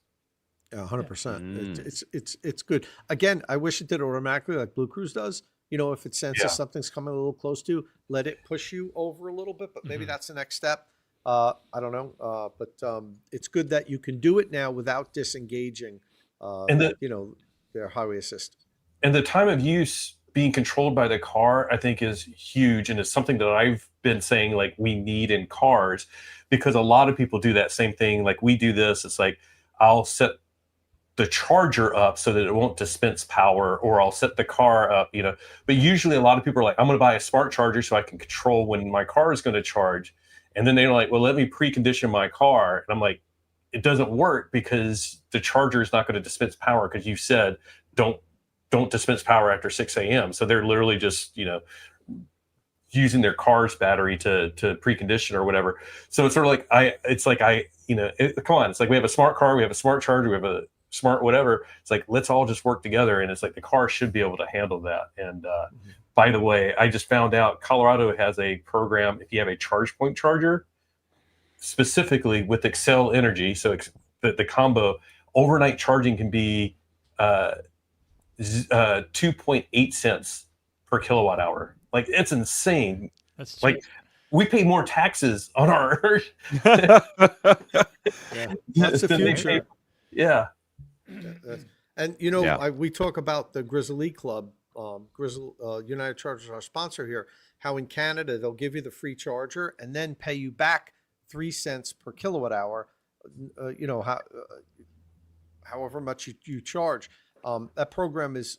100%. It's good. Again, I wish it did automatically like Blue Cruise does. If it senses something's coming a little close to you, let it push you over a little bit, but maybe that's the next step. I don't know. But it's good that you can do it now without disengaging, their highway assist. And the time of use being controlled by the car, I think, is huge. And it's something that I've been saying, like, we need in cars, because a lot of people do that same thing. Like we do this, it's like, I'll set the charger up so that it won't dispense power, or I'll set the car up, but usually a lot of people are like, I'm going to buy a smart charger so I can control when my car is going to charge. And then they're like, well, let me precondition my car. And I'm like, it doesn't work, because the charger is not going to dispense power, because you said, don't dispense power after 6 a.m. So they're literally just, using their car's battery to precondition or whatever. So it's sort of like, come on. It's like, we have a smart car, we have a smart charger, we have a smart whatever. It's like, let's all just work together. And it's like the car should be able to handle that. And by the way, I just found out Colorado has a program, if you have a charge point charger, specifically with Xcel Energy, so the combo, overnight charging can be 2.8 cents per kilowatt hour. Like, it's insane. That's cheap. Like, we pay more taxes on our That's the future. Yeah. And we talk about the Grizzly Club, Grizzly United Chargers, our sponsor here, how in Canada they'll give you the free charger and then pay you back 3 cents per kilowatt hour, however much you charge. That program is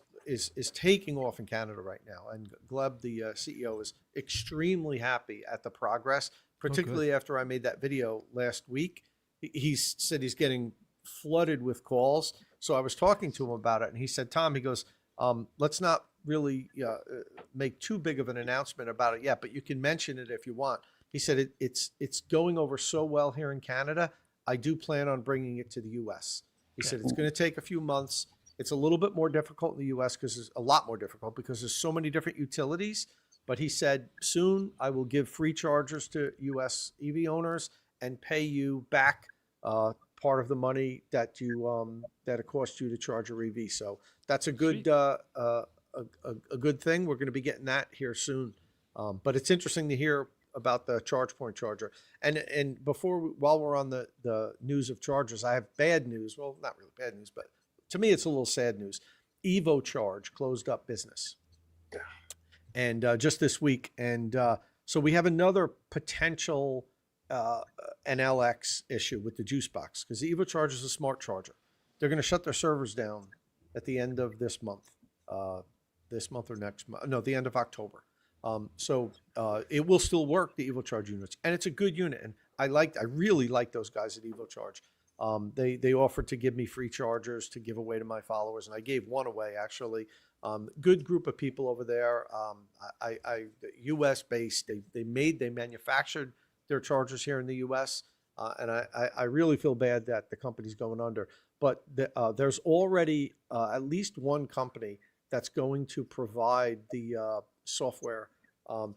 taking off in Canada right now, and Gleb, the CEO, is extremely happy at the progress, particularly after I made that video last week. He said he's getting flooded with calls. So I was talking to him about it, and he said, Tom, he goes, let's not really make too big of an announcement about it yet, but you can mention it if you want. He said it's going over so well here in Canada. I do plan on bringing it to the U.S. He said it's going to take a few months. It's a little bit more difficult in the U.S. because it's a lot more difficult because there's so many different utilities. But he said, soon I will give free chargers to U.S. EV owners and pay you back part of the money that it cost you to charge your EV. So that's a good a good thing. We're going to be getting that here soon. But it's interesting to hear about the charge point charger. And while we're on the news of chargers, I have bad news. Well, not really bad news, but to me it's a little sad news. Evo Charge closed up business. and just this week. And so we have another potential NLX issue with the juice box, because the EvoCharge is a smart charger. They're going to shut their servers down at the end of this month or next month. No, the end of October. So it will still work, the EvoCharge units, and it's a good unit. And I really like those guys at EvoCharge. They offered to give me free chargers to give away to my followers, and I gave one away actually. Good group of people over there. U.S. based. They manufactured their chargers here in the U.S. And I really feel bad that the company's going under. But there's already at least one company that's going to provide the software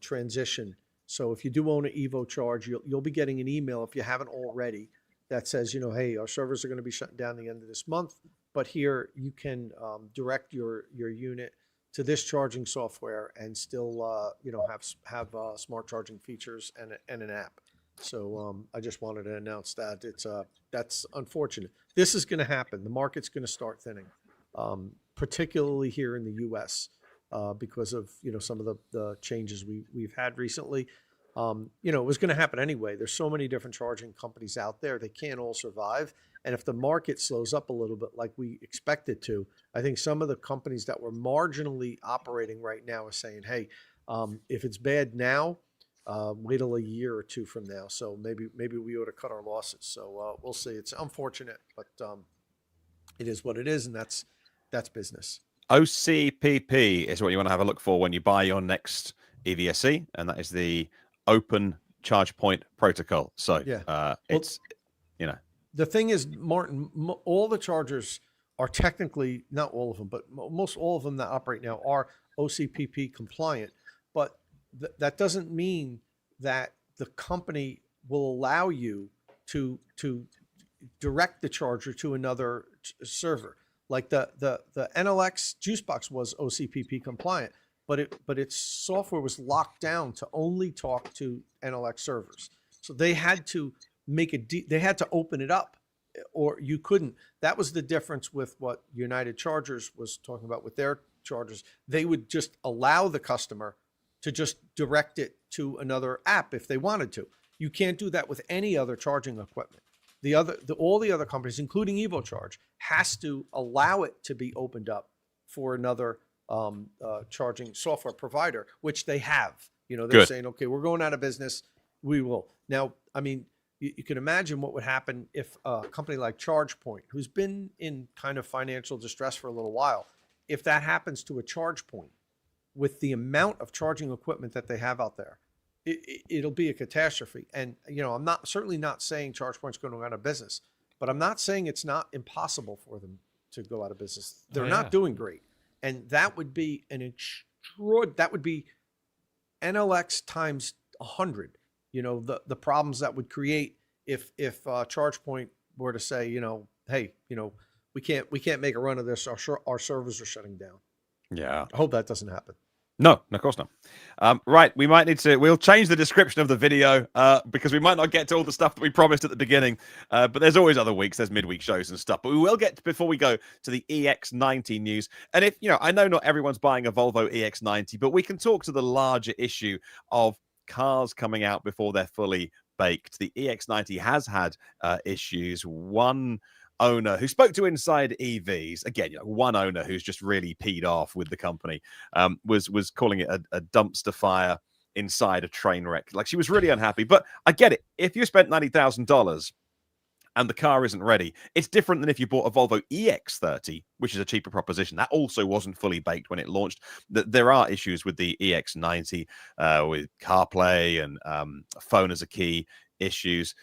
transition. So if you do own an EvoCharge, you'll be getting an email if you haven't already that says, hey, our servers are going to be shutting down the end of this month, but here you can direct your unit to this charging software and still have smart charging features and an app. So I just wanted to announce that. That's unfortunate. This is going to happen. The market's going to start thinning, particularly here in the U.S. Because of some of the changes we've had recently. It was going to happen anyway. There's so many different charging companies out there. They can't all survive. And if the market slows up a little bit like we expect it to, I think some of the companies that were marginally operating right now are saying, hey, if it's bad now, wait till a year or two from now. So maybe we ought to cut our losses. So we'll see. It's unfortunate, but it is what it is, and that's business. OCPP is what you want to have a look for when you buy your next EVSE, and that is the Open Charge Point Protocol. So yeah, it's the thing is, Martin, all the chargers are technically, not all of them, but most all of them that operate now are OCPP compliant. But that doesn't mean that the company will allow you to direct the charger to another server. Like the NLX juice box was OCPP compliant, but its software was locked down to only talk to NLX servers. So they had to they had to open it up, or you couldn't. That was the difference with what United Chargers was talking about with their chargers. They would just allow the customer to just direct it to another app if they wanted to. You can't do that with any other charging equipment. All the other companies, including EvoCharge, has to allow it to be opened up for another charging software provider, which they have. They're saying, okay, we're going out of business. We will. Now, I mean, you can imagine what would happen if a company like ChargePoint, who's been in kind of financial distress for a little while, if that happens to a ChargePoint with the amount of charging equipment that they have out there, it'll be a catastrophe. And, I'm certainly not saying ChargePoint's going to go out of business, but I'm not saying it's not impossible for them to go out of business. They're not doing great. And that would be that would be NLX times 100, the problems that would create if ChargePoint were to say, hey, we can't make a run of this. Our servers are shutting down. Yeah. I hope that doesn't happen. No, of course not. Right, we'll change the description of the video because we might not get to all the stuff that we promised at the beginning, but there's always other weeks, there's midweek shows and stuff, but we will get, before we go, to the EX90 news. And if, I know not everyone's buying a Volvo EX90, but we can talk to the larger issue of cars coming out before they're fully baked. The EX90 has had issues. One owner who spoke to Inside EVs, again, one owner who's just really peed off with the company, was calling it a dumpster fire inside a train wreck. Like, she was really unhappy. But I get it. If you spent $90,000 and the car isn't ready, it's different than if you bought a Volvo EX30, which is a cheaper proposition. That also wasn't fully baked when it launched. There are issues with the EX90 with CarPlay and phone as a key issues.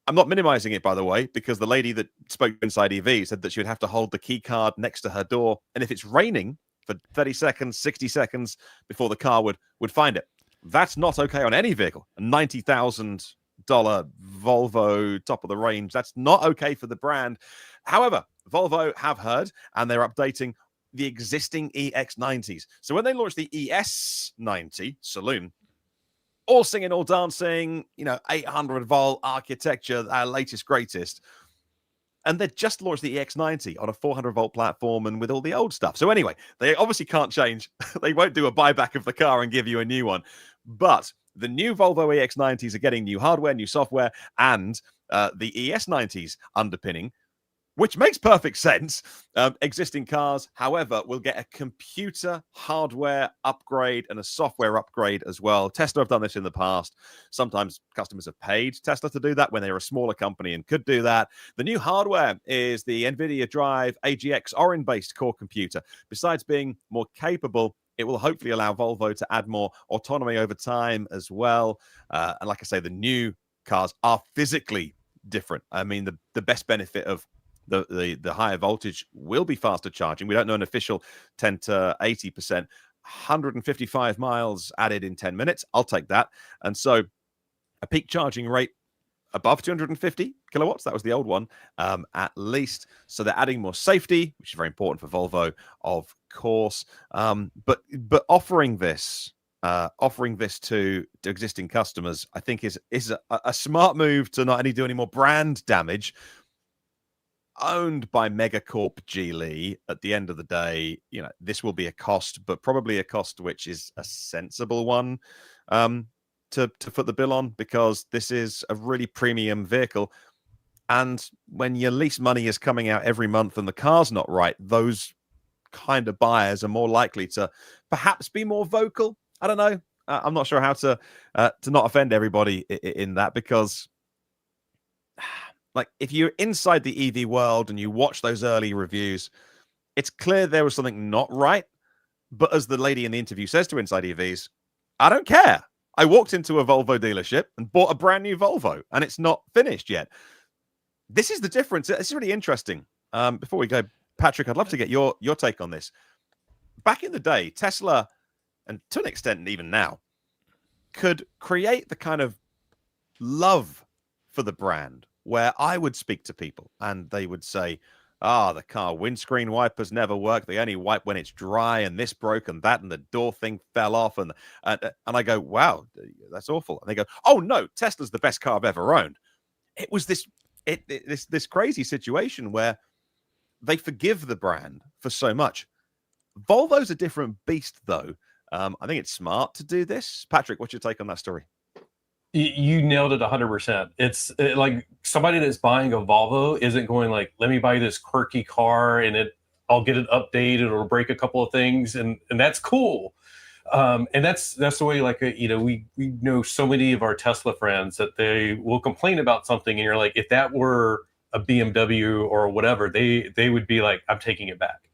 I'm not minimizing it, by the way, because the lady that spoke Inside EV said that she would have to hold the key card next to her door. And if it's raining for 30 seconds, 60 seconds before the car would find it, that's not okay on any vehicle. A $90,000 Volvo top of the range, that's not okay for the brand. However, Volvo have heard, and they're updating the existing EX90s. So when they launched the ES90 Saloon, all singing, all dancing, 800-volt architecture, our latest, greatest. And they just launched the EX90 on a 400-volt platform and with all the old stuff. So anyway, they obviously can't change. They won't do a buyback of the car and give you a new one. But the new Volvo EX90s are getting new hardware, new software, and the ES90s underpinning, which makes perfect sense. Existing cars, however, will get a computer hardware upgrade and a software upgrade as well. Tesla have done this in the past. Sometimes customers have paid Tesla to do that when they're a smaller company and could do that. The new hardware is the NVIDIA Drive AGX Orin-based core computer. Besides being more capable, it will hopefully allow Volvo to add more autonomy over time as well. And like I say, the new cars are physically different. I mean, the best benefit of the higher voltage will be faster charging. We don't know an official 10 to 80%. 155 miles added in 10 minutes. I'll take that. And so a peak charging rate above 250 kilowatts. That was the old one, at least. So they're adding more safety, which is very important for Volvo, of course. But offering this to existing customers, I think is a smart move to not only do any more brand damage. Owned by Megacorp Geely, at the end of the day, this will be a cost, but probably a cost which is a sensible one to foot the bill on, because this is a really premium vehicle. And when your lease money is coming out every month and the car's not right, those kind of buyers are more likely to perhaps be more vocal. I don't know. I'm not sure how to not offend everybody in that, because like, if you're inside the EV world and you watch those early reviews, it's clear there was something not right. But as the lady in the interview says to Inside EVs, I don't care. I walked into a Volvo dealership and bought a brand new Volvo, and it's not finished yet. This is the difference. It's really interesting. Before we go, Patrick, I'd love to get your take on this. Back in the day, Tesla, and to an extent even now, could create the kind of love for the brand where I would speak to people and they would say, the car windscreen wipers never work. They only wipe when it's dry, and this broke and that, and the door thing fell off. And I go, wow, that's awful. And they go, oh no, Tesla's the best car I've ever owned. It was this crazy situation where they forgive the brand for so much. Volvo's a different beast, though. I think it's smart to do this. Patrick, what's your take on that story? You nailed it 100%. It's like somebody that's buying a Volvo isn't going like, let me buy this quirky car and I'll get it updated or break a couple of things, and that's cool. And that's the way, like, we know so many of our Tesla friends that they will complain about something, and you're like, if that were a BMW or whatever, they would be like, I'm taking it back.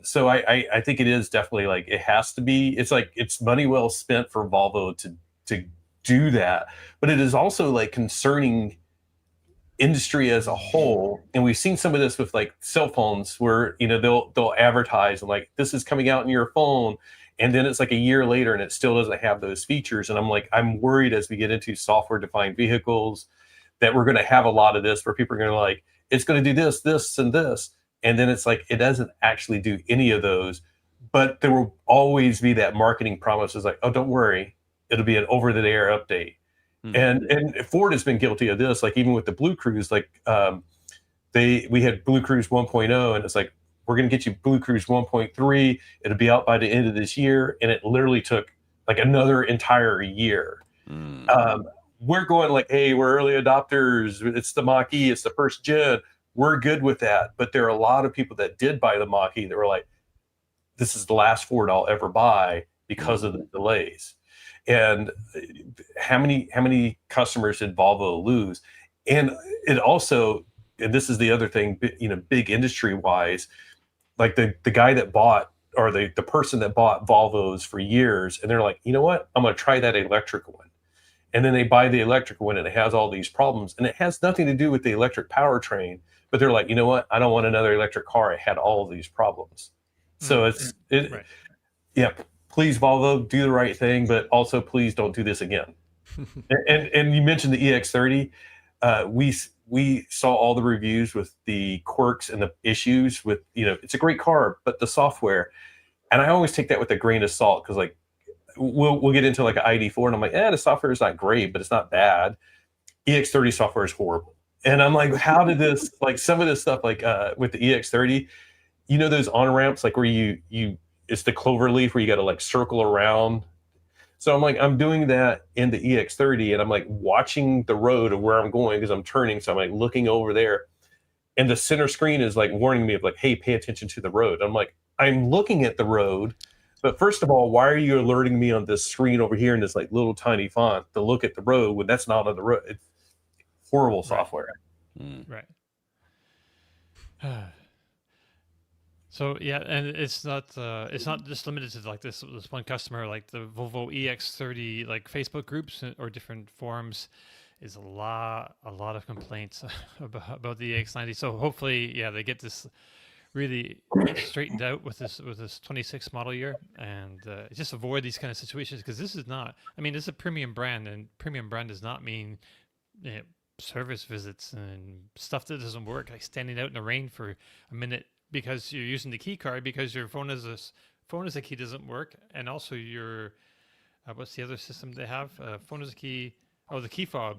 So I think it is definitely like, it has to be. It's like, it's money well spent for Volvo to do that, but it is also like concerning industry as a whole. And we've seen some of this with like cell phones, where they'll advertise and like, this is coming out in your phone, and then it's like a year later and it still doesn't have those features. And I'm worried as we get into software defined vehicles that we're going to have a lot of this, where people are going to like, it's going to do this and this, and then it's like, it doesn't actually do any of those. But there will always be that marketing promise is like, oh, don't worry, it'll be an over-the-air update. Mm-hmm. And Ford has been guilty of this, like even with the Blue Cruise, like we had Blue Cruise 1.0, and it's like, we're going to get you Blue Cruise 1.3. It'll be out by the end of this year. And it literally took like another entire year. We're going like, hey, we're early adopters. It's the Mach-E. It's the first gen. We're good with that. But there are a lot of people that did buy the Mach-E that were like, this is the last Ford I'll ever buy because of the delays. And how many customers did Volvo lose? And it also, and this is the other thing, big industry wise, like the guy that bought, or the person that bought Volvos for years, and they're like, you know what, I'm going to try that electric one. And then they buy the electric one and it has all these problems, and it has nothing to do with the electric powertrain, but they're like, you know what, I don't want another electric car. It had all of these problems. So right. Yeah. Please, Volvo, do the right thing, but also please don't do this again. and you mentioned the EX30. We saw all the reviews with the quirks and the issues with, it's a great car, but the software. And I always take that with a grain of salt, because like we'll get into like an ID4, and I'm like, the software is not great, but it's not bad. EX30 software is horrible. And I'm like, how did this, like some of this stuff, like with the EX30, you know, those on ramps, like where you it's the clover leaf where you got to like circle around. So I'm like, I'm doing that in the EX30, and I'm like watching the road of where I'm going because I'm turning. So I'm like looking over there, and the center screen is like warning me of like, hey, pay attention to the road. I'm like, I'm looking at the road, but first of all, why are you alerting me on this screen over here in this like little tiny font to look at the road when that's not on the road? It's horrible software. Right. So yeah, and it's not just limited to like this one customer. Like the Volvo EX30 like Facebook groups or different forums is a lot of complaints about the EX90. So hopefully, yeah, they get this really straightened out with this 26 model year, and just avoid these kind of situations, because this is not. I mean, it's a premium brand, and premium brand does not mean service visits and stuff that doesn't work, like standing out in the rain for a minute because you're using the key card because your phone as a key doesn't work, and also your what's the other system they have? Phone as a key. Oh, the key fob.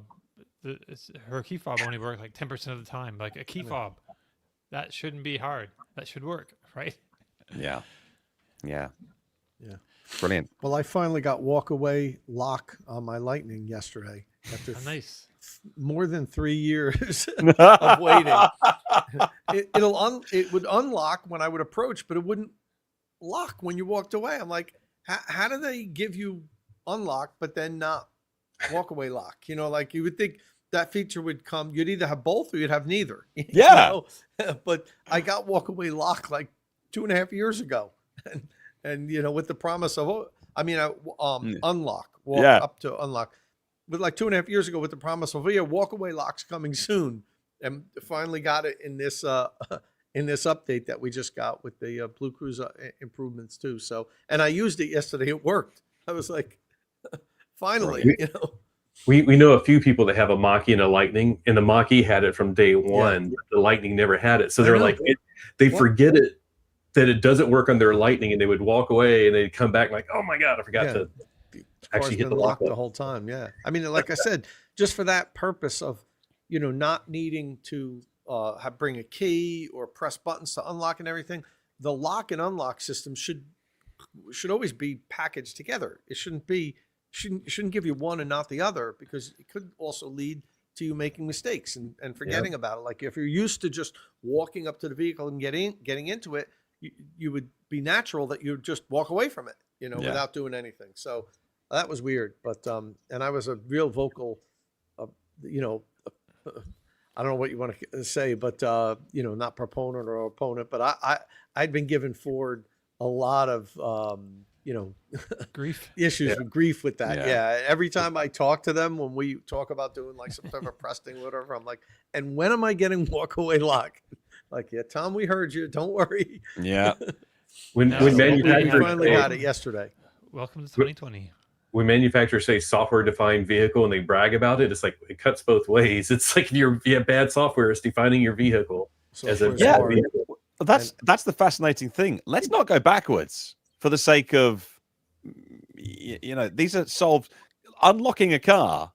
Her key fob only works like 10% of the time. Like a key fob, that shouldn't be hard. That should work, right? Yeah. Brilliant. Well, I finally got walk-away lock on my Lightning yesterday after Nice. more than 3 years of waiting. It would unlock when I would approach, but it wouldn't lock when you walked away. I'm like, how do they give you unlock but then not walk-away lock? You know, like you would think that feature would come. You'd either have both or you'd have neither. Yeah. You know? But I got walk-away lock like 2.5 years ago. And you know, with the promise of, unlock, up to unlock, but like 2.5 years ago with the promise of, walk away locks coming soon, and finally got it in this update that we just got with the Blue Cruise improvements too. So, and I used it yesterday; it worked. I was like, finally, you know. We know a few people that have a Mach-E and a Lightning, and the Mach-E had it from day one. Yeah. The Lightning never had it, so they're like, they forget it. That it doesn't work on their Lightning, and they would walk away and they'd come back like, oh my God, I forgot to actually hit the lock the whole time. Yeah. I mean, like I said, just for that purpose of, you know, not needing to bring a key or press buttons to unlock and everything, the lock and unlock system should always be packaged together. It shouldn't give you one and not the other, because it could also lead to you making mistakes and forgetting about it. Like if you're used to just walking up to the vehicle and getting into it, you would be natural that you just walk away from it, you know, without doing anything. So that was weird. But and I was a real vocal, you know, I don't know what you want to say, but you know, not proponent or opponent, but I'd been giving Ford a lot of you know, issues with grief with that. Yeah. Every time I talk to them, when we talk about doing like some type of pressing, whatever, I'm like, and when am I getting walk away lock? Like, yeah, Tom, we heard you. Don't worry. Yeah. When manufacturers finally got it yesterday. Welcome to 2020. When manufacturers say software-defined vehicle and they brag about it, it's like it cuts both ways. It's like you have bad software is defining your vehicle as a vehicle. That's the fascinating thing. Let's not go backwards for the sake of, you know, these are solved. Unlocking a car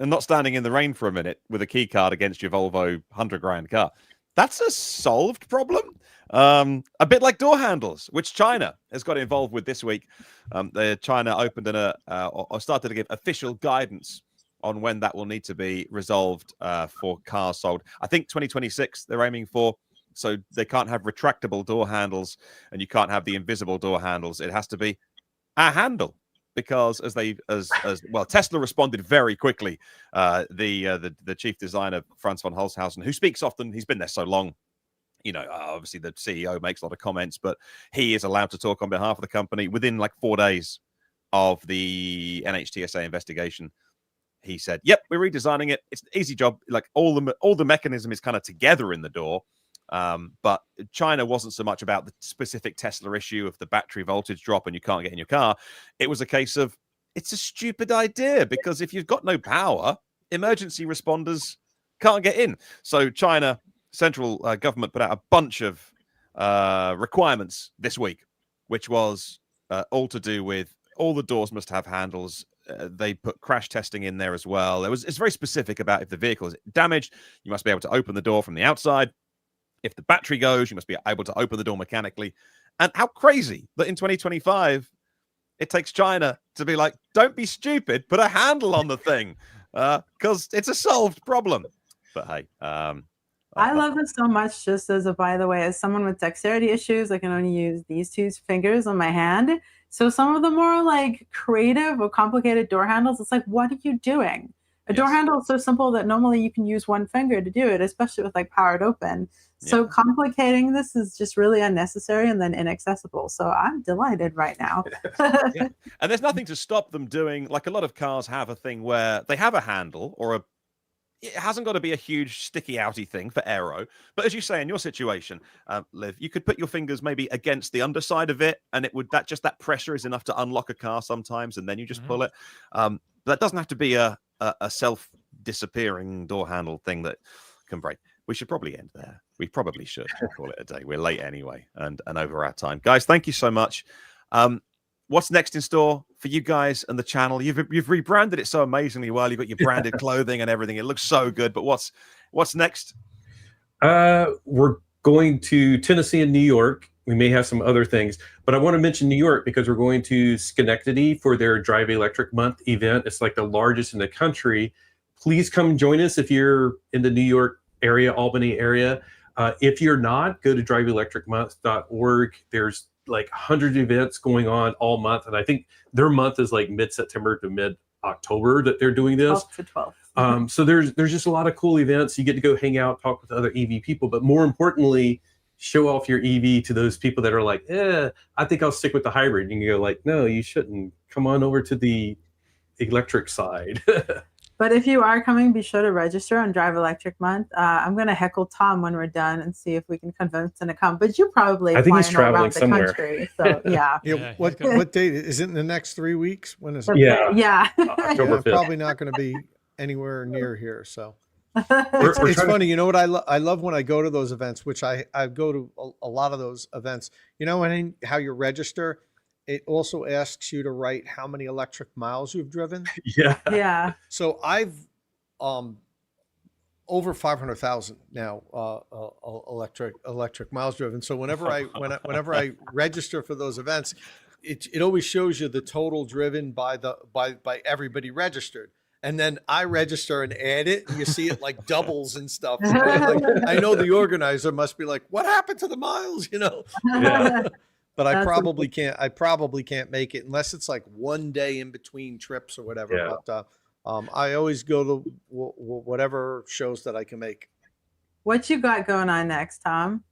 and not standing in the rain for a minute with a key card against your Volvo $100,000 car. That's a solved problem. A bit like door handles, which China has got involved with this week. China opened or started to give official guidance on when that will need to be resolved for cars sold. I think 2026 they're aiming for. So they can't have retractable door handles, and you can't have the invisible door handles. It has to be a handle, because as well, Tesla responded very quickly. The chief designer, Franz von Holzhausen, who speaks often, he's been there so long. You know, obviously the CEO makes a lot of comments, but he is allowed to talk on behalf of the company. Within like 4 days of the NHTSA investigation, he said, "Yep, we're redesigning it. It's an easy job. Like all the mechanism is kind of together in the door." But China wasn't so much about the specific Tesla issue of the battery voltage drop and you can't get in your car. It was a case of, it's a stupid idea, because if you've got no power, emergency responders can't get in. So China central government put out a bunch of requirements this week, which was all to do with all the doors must have handles. they put crash testing in there as well. It's very specific about if the vehicle is damaged, you must be able to open the door from the outside. If the battery goes, you must be able to open the door mechanically. And how crazy that in 2025 it takes China to be like, don't be stupid, put a handle on the thing, because it's a solved problem. But hey, I love this so much. Just as a by the way, as someone with dexterity issues, I can only use these two fingers on my hand. So some of the more like creative or complicated door handles, it's like, what are you doing? A door handle is so simple that normally you can use one finger to do it, especially with like powered open. So complicating this is just really unnecessary and then inaccessible. So I'm delighted right now. Yeah. And there's nothing to stop them doing, like a lot of cars have a thing where they have a handle or it hasn't got to be a huge sticky outy thing for aero. But as you say, in your situation, Liv, you could put your fingers maybe against the underside of it, and it would that pressure is enough to unlock a car sometimes, and then you just pull it. But that doesn't have to be a self-disappearing door handle thing that can break. We should probably end there. We probably should call it a day. We're late anyway, and over our time. Guys, thank you so much. What's next in store for you guys and the channel? You've rebranded it so amazingly well. You've got your branded clothing and everything. It looks so good. But what's next? We're going to Tennessee and New York. We may have some other things, but I want to mention New York because we're going to Schenectady for their Drive Electric Month event. It's like the largest in the country. Please come join us if you're in the New York area, Albany area. If you're not, go to driveelectricmonth.org. There's like 100 events going on all month, and I think their month is like mid-September to mid-October that they're doing this. 12 to 12. So there's just a lot of cool events. You get to go hang out, talk with other EV people, but more importantly, show off your EV to those people that are like, I think I'll stick with the hybrid. And you go like, no, you shouldn't. Come on over to the electric side. But if you are coming, be sure to register on Drive Electric Month. I'm going to heckle Tom when we're done and see if we can convince him to come. But you probably I think he's flying all traveling around the somewhere. country. So yeah. Yeah, what date is it? In the next 3 weeks? When is it? Yeah. I'm October 5th. probably not going to be anywhere near here. So We're it's trying funny. You know what I love when I go to those events, which I go to a lot of those events. You know, and how you register, it also asks you to write how many electric miles you've driven. Yeah. Yeah. So I've over 500,000 now electric miles driven. So whenever I register for those events, it always shows you the total driven by everybody registered. And then I register and add it, and you see it like doubles and stuff. So like, I know the organizer must be like, "What happened to the miles?" You know. Yeah. But I probably can't make it unless it's like one day in between trips or whatever. Yeah. But I always go to whatever shows that I can make. What you got going on next, Tom?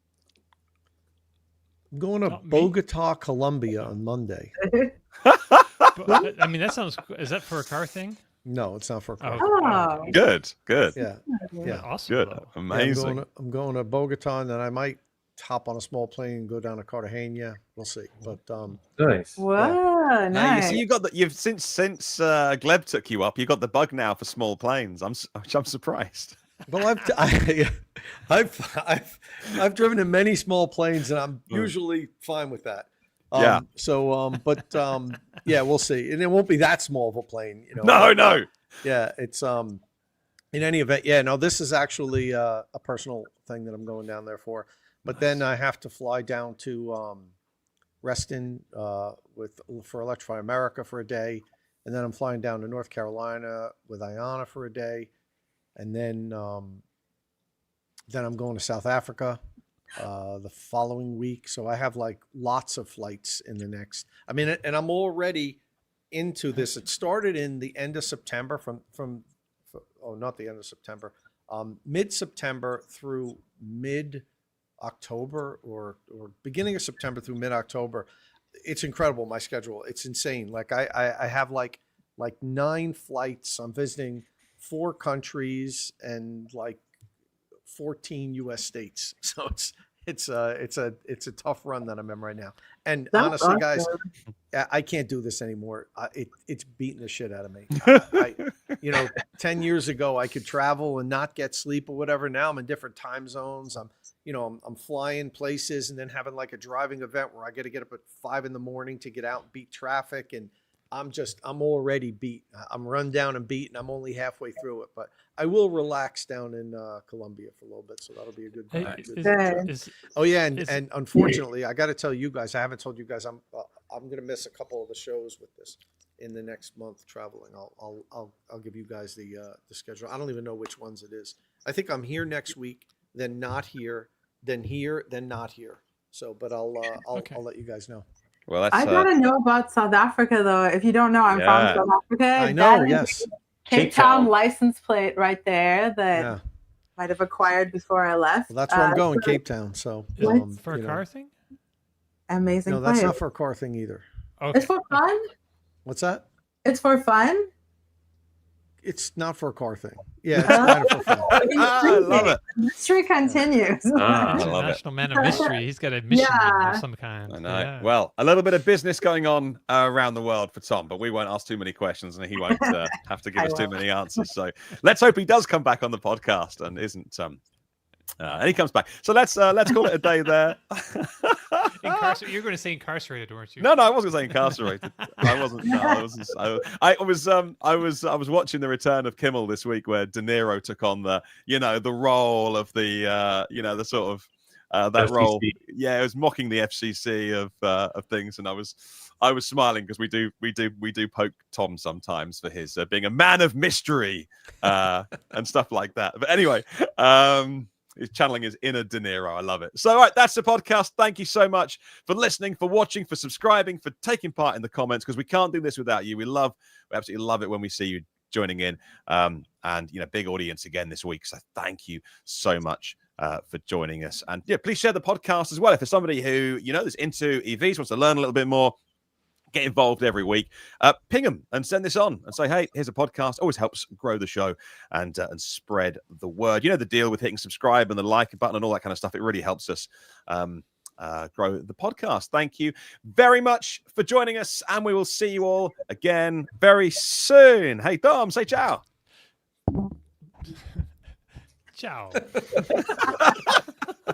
I'm going to Bogota, Colombia on Monday. But, I mean, that sounds. Is that for a car thing? No, it's not for a car. Oh, Good. Yeah. Yeah, awesome. Good. Though. Amazing. I'm going to Bogota, and then I might hop on a small plane and go down to Cartagena. We'll see. But Nice. whoa, Now, nice. you got you've since Gleb took you up, you got the bug now for small planes. I'm surprised. well, I've driven in many small planes, and I'm usually fine with that. Yeah. So, yeah, we'll see, and it won't be that small of a plane, you know. No. Yeah, it's in any event. Yeah, no, this is actually a personal thing that I'm going down there for. But then I have to fly down to Reston for Electrify America for a day, and then I'm flying down to North Carolina with Ayana for a day, and then I'm going to South Africa the following week. So I have like lots of flights in the next. I mean, and I'm already into this. It started in the end of September not the end of September, mid-September through mid-October or beginning of September through mid-October. It's incredible, my schedule. It's insane. Like I have like 9 flights. I'm visiting 4 countries and like 14 US states. So it's a tough run that I'm in right now. And That's honestly, guys, awesome. I can't do this anymore. It's beating the shit out of me. 10 years ago I could travel and not get sleep or whatever. Now I'm in different time zones. I'm flying places and then having like a driving event where I got to get up at 5 in the morning to get out and beat traffic. And I'm already beat. I'm run down and beat, and I'm only halfway through it. But I will relax down in Colombia for a little bit, so that'll be a good. Hey, good oh yeah, and unfortunately, I got to tell you guys, I haven't told you guys, I'm going to miss a couple of the shows with this in the next month traveling. I'll give you guys the schedule. I don't even know which ones it is. I think I'm here next week, then not here, then not here. So, but I'll let you guys know. Well, that's, I gotta know about South Africa though. If you don't know, I'm from South Africa. I know. That Yes. is Cape Town license plate right there that might have acquired before I left. Well, that's where I'm going, Cape Town. So for a car thing? Amazing. No, that's not for a car thing either. Okay. It's for fun. What's that? It's for fun. It's not for a car thing. Yeah, it's kind of for fun. I love it. The mystery continues. I love it. National man of mystery. He's got a mission of some kind. I know. Well, a little bit of business going on around the world for Tom, but we won't ask too many questions, and he won't have to give us too many answers. So let's hope he does come back on the podcast and isn't. And he comes back. So let's call it a day there. You're going to say incarcerated, weren't you? No, I wasn't saying incarcerated. I wasn't. No, I was watching the return of Kimmel this week, where De Niro took on the role of the the sort of that FCC role. Yeah, it was mocking the FCC of things, and I was smiling because we do poke Tom sometimes for his being a man of mystery and stuff like that. But anyway. He's channeling his inner De Niro. I love it. So, all right, that's the podcast. Thank you so much for listening, for watching, for subscribing, for taking part in the comments, because we can't do this without you. We absolutely love it when we see you joining in. And, big audience again this week. So thank you so much for joining us. And please share the podcast as well. If there's somebody who, is into EVs, wants to learn a little bit more, get involved every week, ping them and send this on and say, hey, here's a podcast. Always helps grow the show and spread the word. You know the deal with hitting subscribe and the like button and all that kind of stuff. It really helps us grow the podcast. Thank you very much for joining us, and we will see you all again very soon. Hey, Dom, say ciao. Ciao.